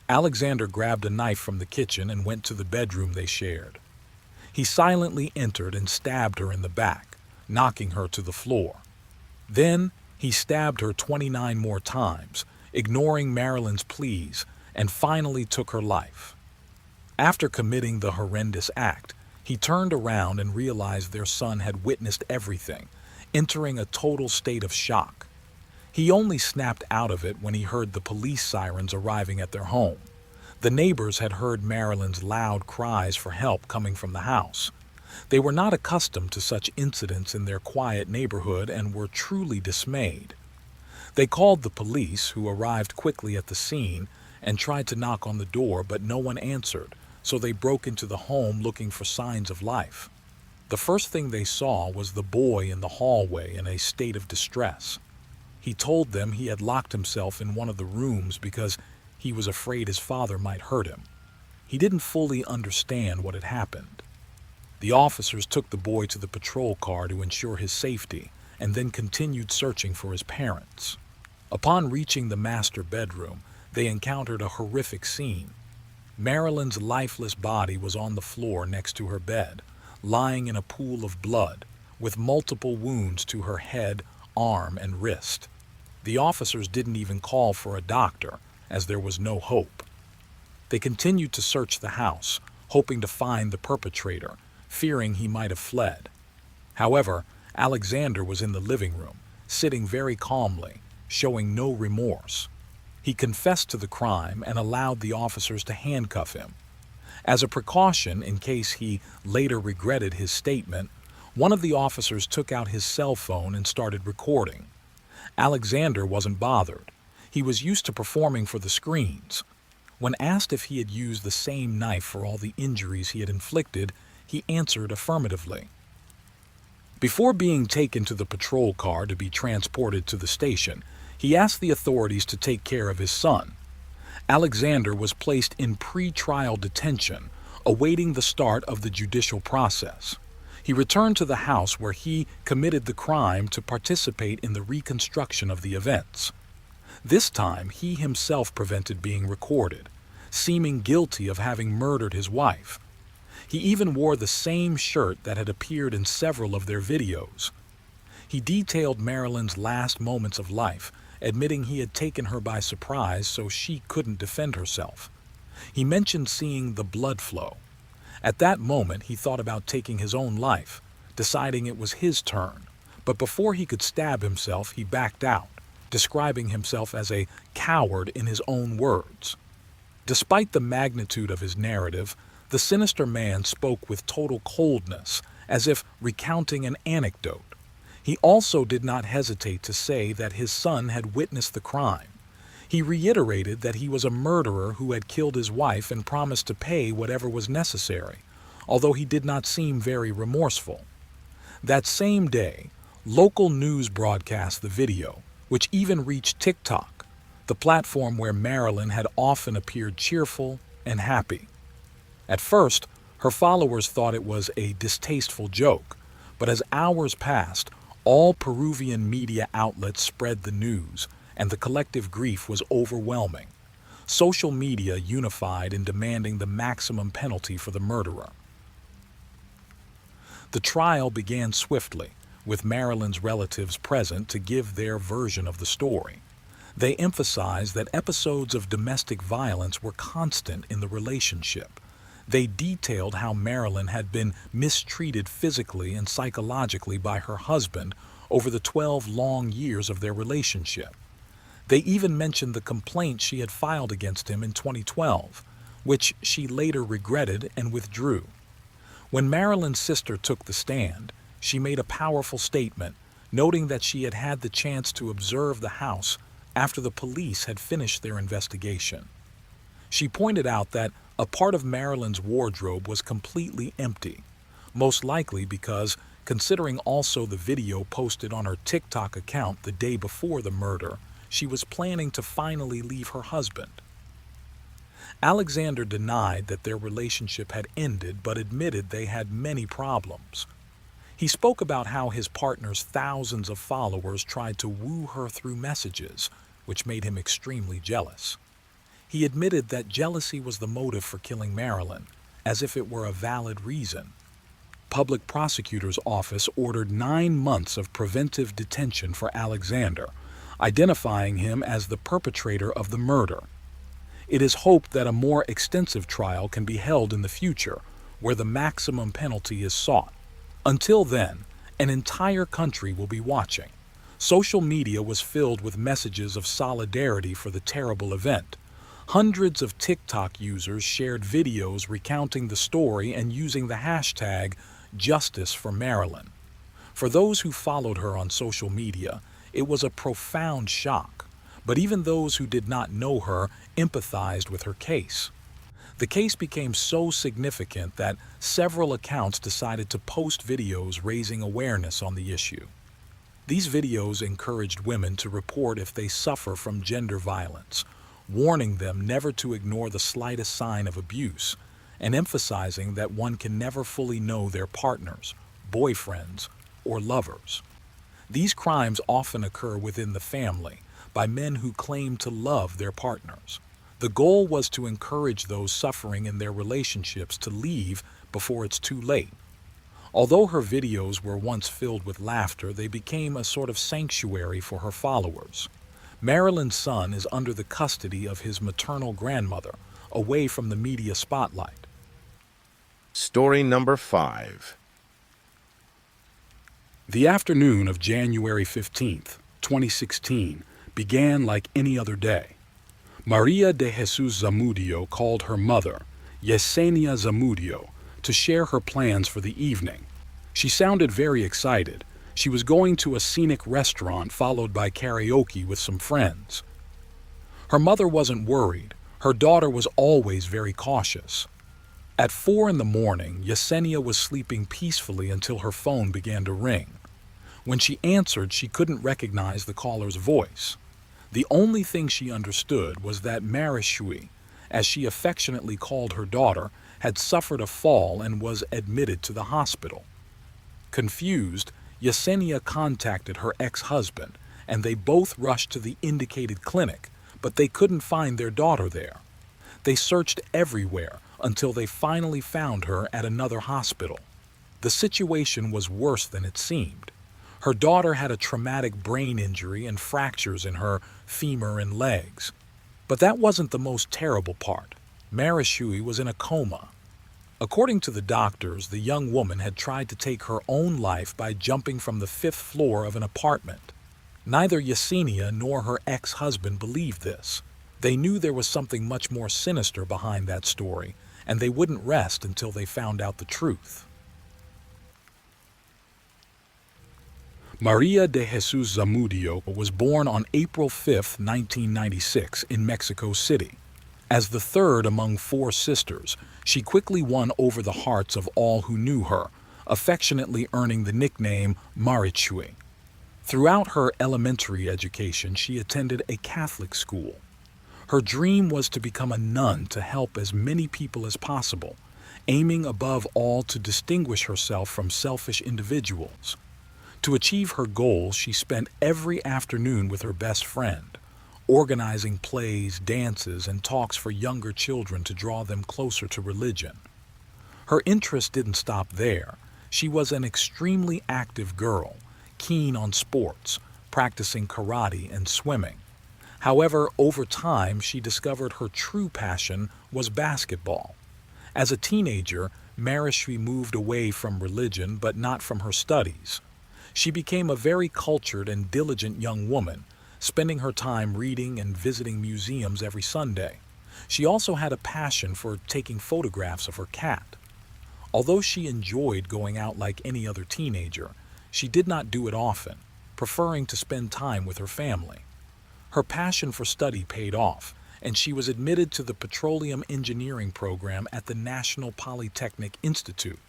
Alexander grabbed a knife from the kitchen and went to the bedroom they shared. He silently entered and stabbed her in the back, knocking her to the floor. Then he stabbed her 29 more times, ignoring Marilyn's pleas, and finally took her life. After committing the horrendous act, he turned around and realized their son had witnessed everything, entering a total state of shock. He only snapped out of it when he heard the police sirens arriving at their home. The neighbors had heard Marilyn's loud cries for help coming from the house. They were not accustomed to such incidents in their quiet neighborhood and were truly dismayed. They called the police, who arrived quickly at the scene and tried to knock on the door, but no one answered, so they broke into the home looking for signs of life. The first thing they saw was the boy in the hallway in a state of distress. He told them he had locked himself in one of the rooms because he was afraid his father might hurt him. He didn't fully understand what had happened. The officers took the boy to the patrol car to ensure his safety and then continued searching for his parents. Upon reaching the master bedroom, they encountered a horrific scene. Marilyn's lifeless body was on the floor next to her bed, lying in a pool of blood, with multiple wounds to her head, arm, and wrist. The officers didn't even call for a doctor, as there was no hope. They continued to search the house, hoping to find the perpetrator, fearing he might have fled. However, Alexander was in the living room, sitting very calmly, showing no remorse. He confessed to the crime and allowed the officers to handcuff him. As a precaution, in case he later regretted his statement, one of the officers took out his cell phone and started recording. Alexander wasn't bothered. He was used to performing for the screens. When asked if he had used the same knife for all the injuries he had inflicted, he answered affirmatively. Before being taken to the patrol car to be transported to the station, he asked the authorities to take care of his son. Alexander was placed in pre-trial detention, awaiting the start of the judicial process. He returned to the house where he committed the crime to participate in the reconstruction of the events. This time, he himself prevented being recorded, seeming guilty of having murdered his wife. He even wore the same shirt that had appeared in several of their videos. He detailed Marilyn's last moments of life, admitting he had taken her by surprise so she couldn't defend herself. He mentioned seeing the blood flow. At that moment, he thought about taking his own life, deciding it was his turn. But before he could stab himself, he backed out, describing himself as a coward in his own words. Despite the magnitude of his narrative, the sinister man spoke with total coldness, as if recounting an anecdote. He also did not hesitate to say that his son had witnessed the crime. He reiterated that he was a murderer who had killed his wife and promised to pay whatever was necessary, although he did not seem very remorseful. That same day, local news broadcast the video, which even reached TikTok, the platform where Marilyn had often appeared cheerful and happy. At first, Her followers thought it was a distasteful joke, but as hours passed, all Peruvian media outlets spread the news, and the collective grief was overwhelming. Social media unified in demanding the maximum penalty for the murderer. The trial began swiftly, with Marilyn's relatives present to give their version of the story. They emphasized that episodes of domestic violence were constant in the relationship. They detailed how Marilyn had been mistreated physically and psychologically by her husband over the 12 long years of their relationship. They even mentioned the complaint she had filed against him in 2012, which she later regretted and withdrew. When Marilyn's sister took the stand, she made a powerful statement, noting that she had had the chance to observe the house after the police had finished their investigation. She pointed out that a part of Marilyn's wardrobe was completely empty, most likely because, considering also the video posted on her TikTok account the day before the murder, she was planning to finally leave her husband. Alexander denied that their relationship had ended, but admitted they had many problems. He spoke about how his partner's thousands of followers tried to woo her through messages, which made him extremely jealous. He admitted that jealousy was the motive for killing Marilyn, as if it were a valid reason. Public prosecutor's office ordered 9 months of preventive detention for Alexander, identifying him as the perpetrator of the murder. It is hoped that a more extensive trial can be held in the future, where the maximum penalty is sought. Until then, an entire country will be watching. Social media was filled with messages of solidarity for the terrible event. Hundreds of TikTok users shared videos recounting the story and using the hashtag Justice for Marilyn. For those who followed her on social media, it was a profound shock, but even those who did not know her empathized with her case. The case became so significant that several accounts decided to post videos raising awareness on the issue. These videos encouraged women to report if they suffer from gender violence, warning them never to ignore the slightest sign of abuse, and emphasizing that one can never fully know their partners, boyfriends, or lovers. These crimes often occur within the family by men who claim to love their partners. The goal was to encourage those suffering in their relationships to leave before it's too late. Although her videos were once filled with laughter, they became a sort of sanctuary for her followers. Marilyn's son is under the custody of his maternal grandmother, away from the media spotlight. Story number 5. The afternoon of January 15th, 2016, began like any other day. Maria de Jesus Zamudio called her mother, Yesenia Zamudio, to share her plans for the evening. She sounded very excited. She was going to a scenic restaurant followed by karaoke with some friends. Her mother wasn't worried. Her daughter was always very cautious. At 4 a.m, Yesenia was sleeping peacefully until her phone began to ring. When she answered, she couldn't recognize the caller's voice. The only thing she understood was that Marishui, as she affectionately called her daughter, had suffered a fall and was admitted to the hospital. Confused, Yesenia contacted her ex-husband, and they both rushed to the indicated clinic, but they couldn't find their daughter there. They searched everywhere until they finally found her at another hospital. The situation was worse than it seemed. Her daughter had a traumatic brain injury and fractures in her femur and legs. But that wasn't the most terrible part. Marishui was in a coma. According to the doctors, the young woman had tried to take her own life by jumping from the 5th floor of an apartment. Neither Yesenia nor her ex-husband believed this. They knew there was something much more sinister behind that story, and they wouldn't rest until they found out the truth. Maria de Jesus Zamudio was born on April 5, 1996, in Mexico City. As the third among 4 sisters, she quickly won over the hearts of all who knew her, affectionately earning the nickname Marichui. Throughout her elementary education, she attended a Catholic school. Her dream was to become a nun to help as many people as possible, aiming above all to distinguish herself from selfish individuals. To achieve her goal, she spent every afternoon with her best friend, organizing plays, dances, and talks for younger children to draw them closer to religion. Her interest didn't stop there. She was an extremely active girl, keen on sports, practicing karate and swimming. However, over time, she discovered her true passion was basketball. As a teenager, Marishui moved away from religion, but not from her studies. She became a very cultured and diligent young woman, spending her time reading and visiting museums every Sunday. She also had a passion for taking photographs of her cat. Although she enjoyed going out like any other teenager, she did not do it often, preferring to spend time with her family. Her passion for study paid off, and she was admitted to the petroleum engineering program at the National Polytechnic Institute.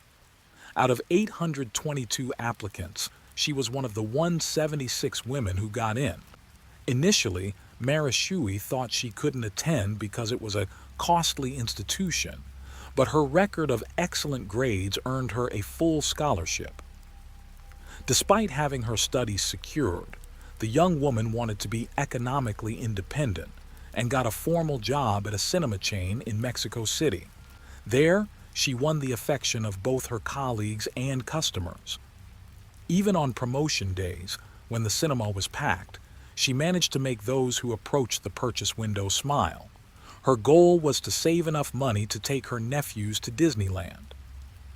Out of 822 applicants, she was one of the 176 women who got in. Initially, Marishui thought she couldn't attend because it was a costly institution, but her record of excellent grades earned her a full scholarship. Despite having her studies secured, the young woman wanted to be economically independent and got a formal job at a cinema chain in Mexico City. There, she won the affection of both her colleagues and customers. Even on promotion days, when the cinema was packed, she managed to make those who approached the purchase window smile. Her goal was to save enough money to take her nephews to Disneyland.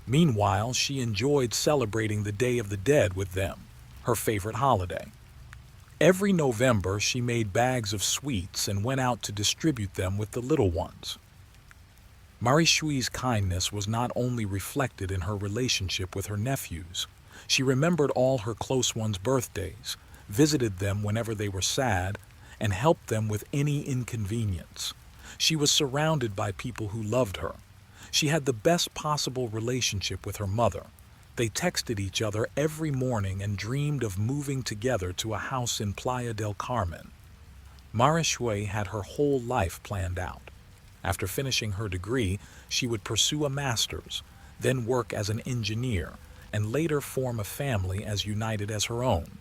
Meanwhile, she enjoyed celebrating the Day of the Dead with them, her favorite holiday. Every November, she made bags of sweets and went out to distribute them with the little ones. Marishui's kindness was not only reflected in her relationship with her nephews. She remembered all her close ones' birthdays, visited them whenever they were sad, and helped them with any inconvenience. She was surrounded by people who loved her. She had the best possible relationship with her mother. They texted each other every morning and dreamed of moving together to a house in Playa del Carmen. Marishui had her whole life planned out. After finishing her degree, she would pursue a master's, then work as an engineer, and later form a family as united as her own.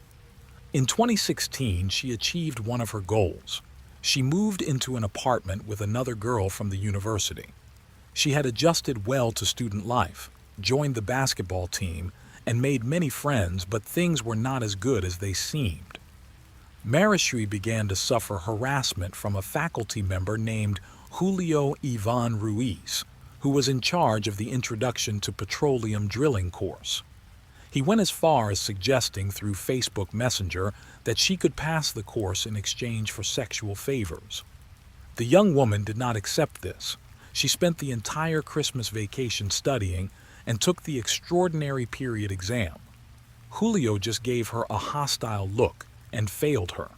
In 2016, she achieved one of her goals. She moved into an apartment with another girl from the university. She had adjusted well to student life, joined the basketball team, and made many friends, but things were not as good as they seemed. Marishui began to suffer harassment from a faculty member named Julio Ivan Ruiz, who was in charge of the Introduction to Petroleum Drilling course. He went as far as suggesting through Facebook Messenger that she could pass the course in exchange for sexual favors. The young woman did not accept this. She spent the entire Christmas vacation studying and took the extraordinary period exam. Julio just gave her a hostile look and failed her.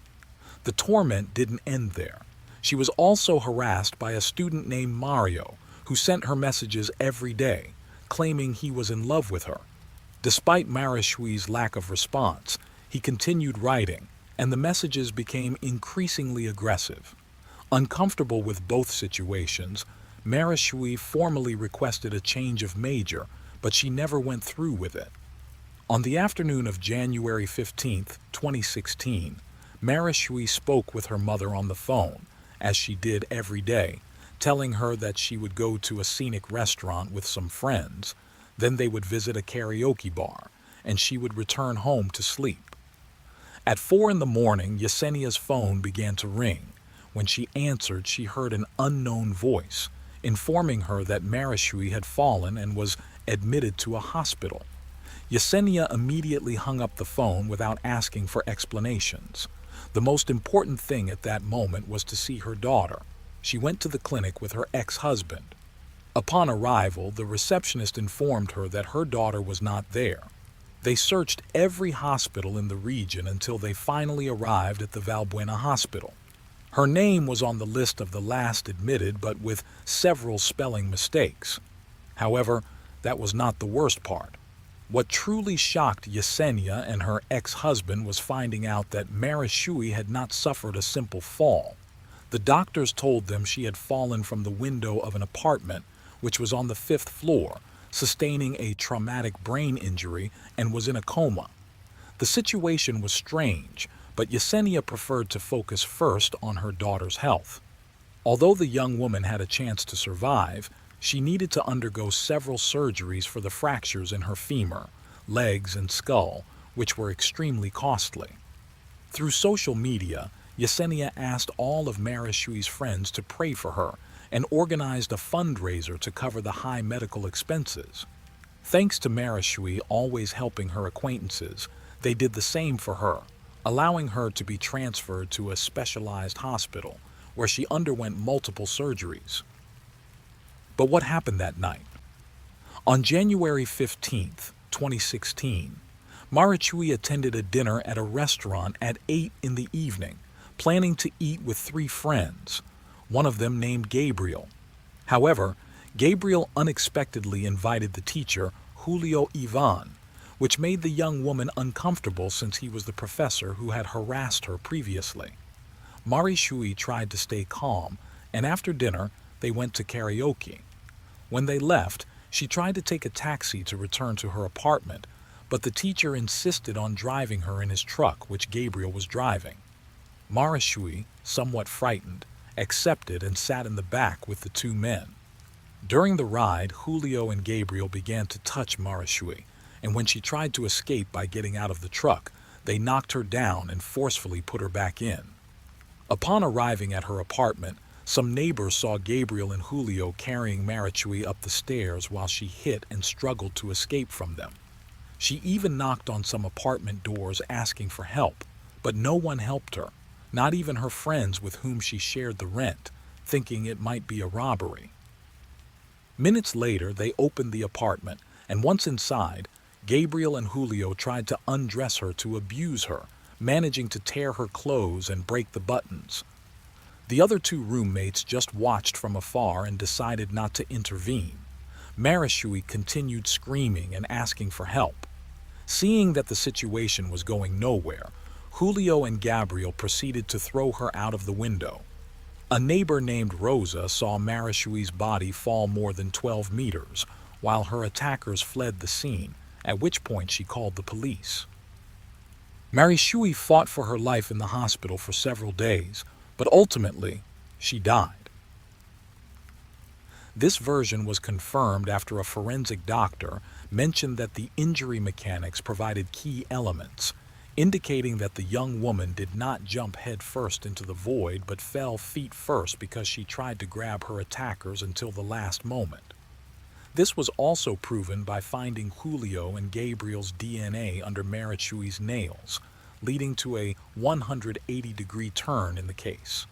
The torment didn't end there. She was also harassed by a student named Mario, who sent her messages every day, claiming he was in love with her. Despite Marishui's lack of response, he continued writing, and the messages became increasingly aggressive. Uncomfortable with both situations, Marishui formally requested a change of major, but she never went through with it. On the afternoon of January 15, 2016, Marishui spoke with her mother on the phone, as she did every day, telling her that she would go to a scenic restaurant with some friends, then they would visit a karaoke bar, and she would return home to sleep. At 4 in the morning, Yesenia's phone began to ring. When she answered, she heard an unknown voice, informing her that Marishui had fallen and was admitted to a hospital. Yesenia immediately hung up the phone without asking for explanations. The most important thing at that moment was to see her daughter. She went to the clinic with her ex-husband. Upon arrival, the receptionist informed her that her daughter was not there. They searched every hospital in the region until they finally arrived at the Valbuena Hospital. Her name was on the list of the last admitted, but with several spelling mistakes. However, that was not the worst part. What truly shocked Yesenia and her ex-husband was finding out that Marishui had not suffered a simple fall. The doctors told them she had fallen from the window of an apartment which was on the 5th floor, sustaining a traumatic brain injury and was in a coma. The situation was strange, but Yesenia preferred to focus first on her daughter's health. Although the young woman had a chance to survive, she needed to undergo several surgeries for the fractures in her femur, legs, and skull, which were extremely costly. Through social media, Yesenia asked all of Marishui's friends to pray for her and organized a fundraiser to cover the high medical expenses. Thanks to Marishui always helping her acquaintances, they did the same for her, allowing her to be transferred to a specialized hospital where she underwent multiple surgeries. But what happened that night? On January 15th, 2016, Marichui attended a dinner at a restaurant at 8 in the evening, planning to eat with 3 friends, one of them named Gabriel. However, Gabriel unexpectedly invited the teacher, Julio Ivan, which made the young woman uncomfortable since he was the professor who had harassed her previously. Marichui tried to stay calm, and after dinner, they went to karaoke. When they left, she tried to take a taxi to return to her apartment, but the teacher insisted on driving her in his truck, which Gabriel was driving. Marichui, somewhat frightened, accepted and sat in the back with the 2 men. During the ride, Julio and Gabriel began to touch Marichui, and when she tried to escape by getting out of the truck, they knocked her down and forcefully put her back in. Upon arriving at her apartment, some neighbors saw Gabriel and Julio carrying Marichui up the stairs while she hit and struggled to escape from them. She even knocked on some apartment doors asking for help, but no one helped her, not even her friends with whom she shared the rent, thinking it might be a robbery. Minutes later, they opened the apartment, and once inside, Gabriel and Julio tried to undress her to abuse her, managing to tear her clothes and break the buttons. The other 2 roommates just watched from afar and decided not to intervene. Marichui continued screaming and asking for help. Seeing that the situation was going nowhere, Julio and Gabriel proceeded to throw her out of the window. A neighbor named Rosa saw Marishui's body fall more than 12 meters, while her attackers fled the scene, at which point she called the police. Marishui fought for her life in the hospital for several days, but ultimately, she died. This version was confirmed after a forensic doctor mentioned that the injury mechanics provided key elements, indicating that the young woman did not jump head first into the void but fell feet first because she tried to grab her attackers until the last moment. This was also proven by finding Julio and Gabriel's DNA under Marichui's nails, leading to a 180-degree turn in the case.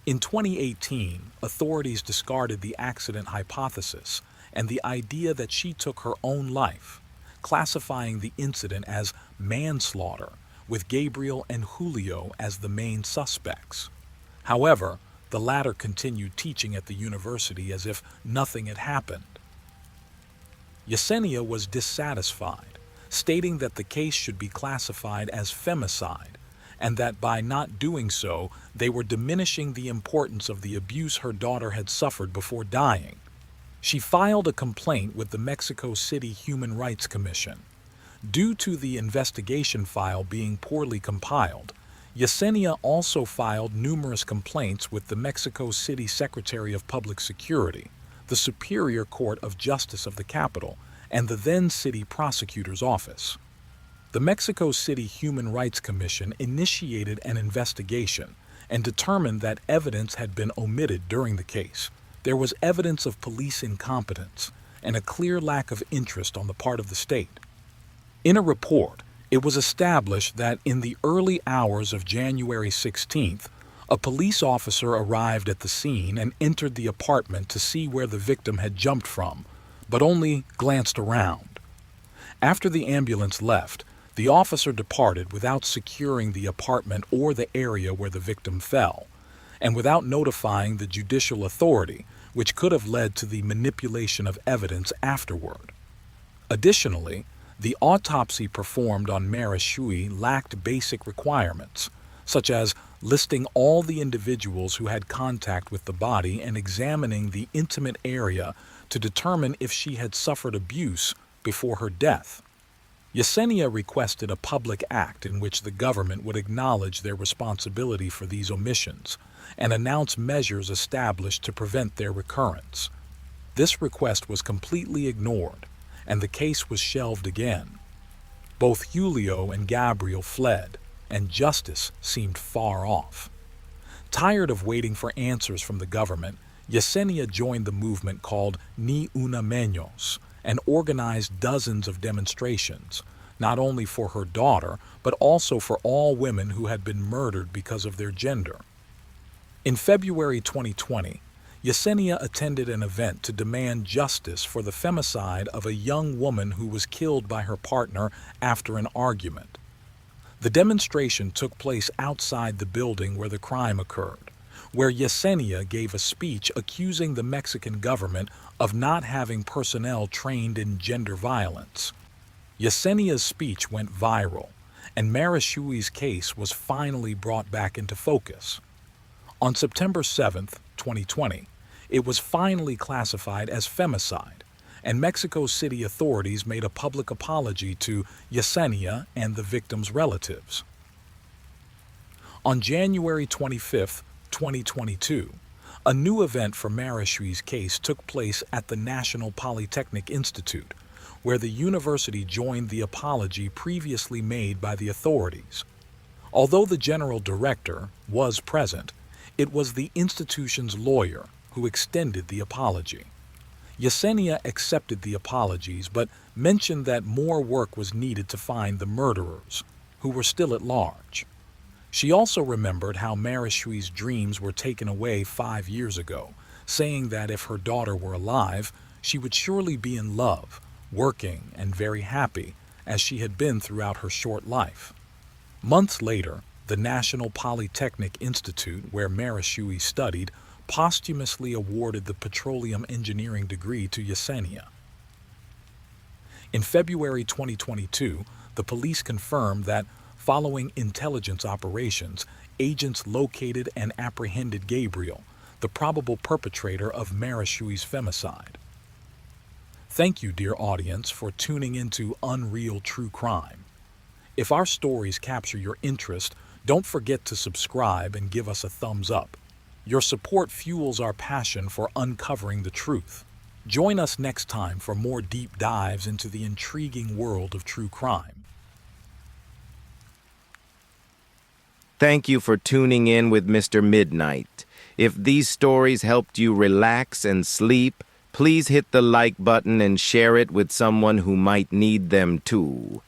In 2018, authorities discarded the accident hypothesis and the idea that she took her own life, classifying the incident as manslaughter, with Gabriel and Julio as the main suspects. However, the latter continued teaching at the university as if nothing had happened. Yesenia was dissatisfied, stating that the case should be classified as femicide, and that by not doing so, they were diminishing the importance of the abuse her daughter had suffered before dying. She filed a complaint with the Mexico City Human Rights Commission. Due to the investigation file being poorly compiled, Yesenia also filed numerous complaints with the Mexico City Secretary of Public Security, the Superior Court of Justice of the capital, and the then city prosecutor's office. The Mexico City Human Rights Commission initiated an investigation and determined that evidence had been omitted during the case. There was evidence of police incompetence and a clear lack of interest on the part of the state. In a report, it was established that in the early hours of January 16th, a police officer arrived at the scene and entered the apartment to see where the victim had jumped from, but only glanced around. After the ambulance left, the officer departed without securing the apartment or the area where the victim fell, and without notifying the judicial authority, which could have led to the manipulation of evidence afterward. Additionally, the autopsy performed on Marichui lacked basic requirements, such as listing all the individuals who had contact with the body and examining the intimate area to determine if she had suffered abuse before her death. Yesenia requested a public act in which the government would acknowledge their responsibility for these omissions and announce measures established to prevent their recurrence. This request was completely ignored, and the case was shelved again. Both Julio and Gabriel fled, and justice seemed far off. Tired of waiting for answers from the government, Yesenia joined the movement called Ni Una Menos and organized dozens of demonstrations, not only for her daughter, but also for all women who had been murdered because of their gender. In February 2020, Yesenia attended an event to demand justice for the femicide of a young woman who was killed by her partner after an argument. The demonstration took place outside the building where the crime occurred, where Yesenia gave a speech accusing the Mexican government of not having personnel trained in gender violence. Yesenia's speech went viral, and Marishui's case was finally brought back into focus. On September 7, 2020, it was finally classified as femicide, and Mexico City authorities made a public apology to Yesenia and the victim's relatives. On January 25, 2022, a new event for Marishui's case took place at the National Polytechnic Institute, where the university joined the apology previously made by the authorities. Although the general director was present, it was the institution's lawyer who extended the apology. Yesenia accepted the apologies, but mentioned that more work was needed to find the murderers, who were still at large. She also remembered how Marishui's dreams were taken away 5 years ago, saying that if her daughter were alive, she would surely be in love, working, and very happy, as she had been throughout her short life. Months later, the National Polytechnic Institute, where Marishui studied, posthumously awarded the petroleum engineering degree to Yesenia. In February 2022, the police confirmed that, following intelligence operations, agents located and apprehended Gabriel, the probable perpetrator of Marishui's femicide. Thank you, dear audience, for tuning into Unreal True Crime. If our stories capture your interest, don't forget to subscribe and give us a thumbs up. Your support fuels our passion for uncovering the truth. Join us next time for more deep dives into the intriguing world of true crime. Thank you for tuning in with Mr. Midnight. If these stories helped you relax and sleep, please hit the like button and share it with someone who might need them too.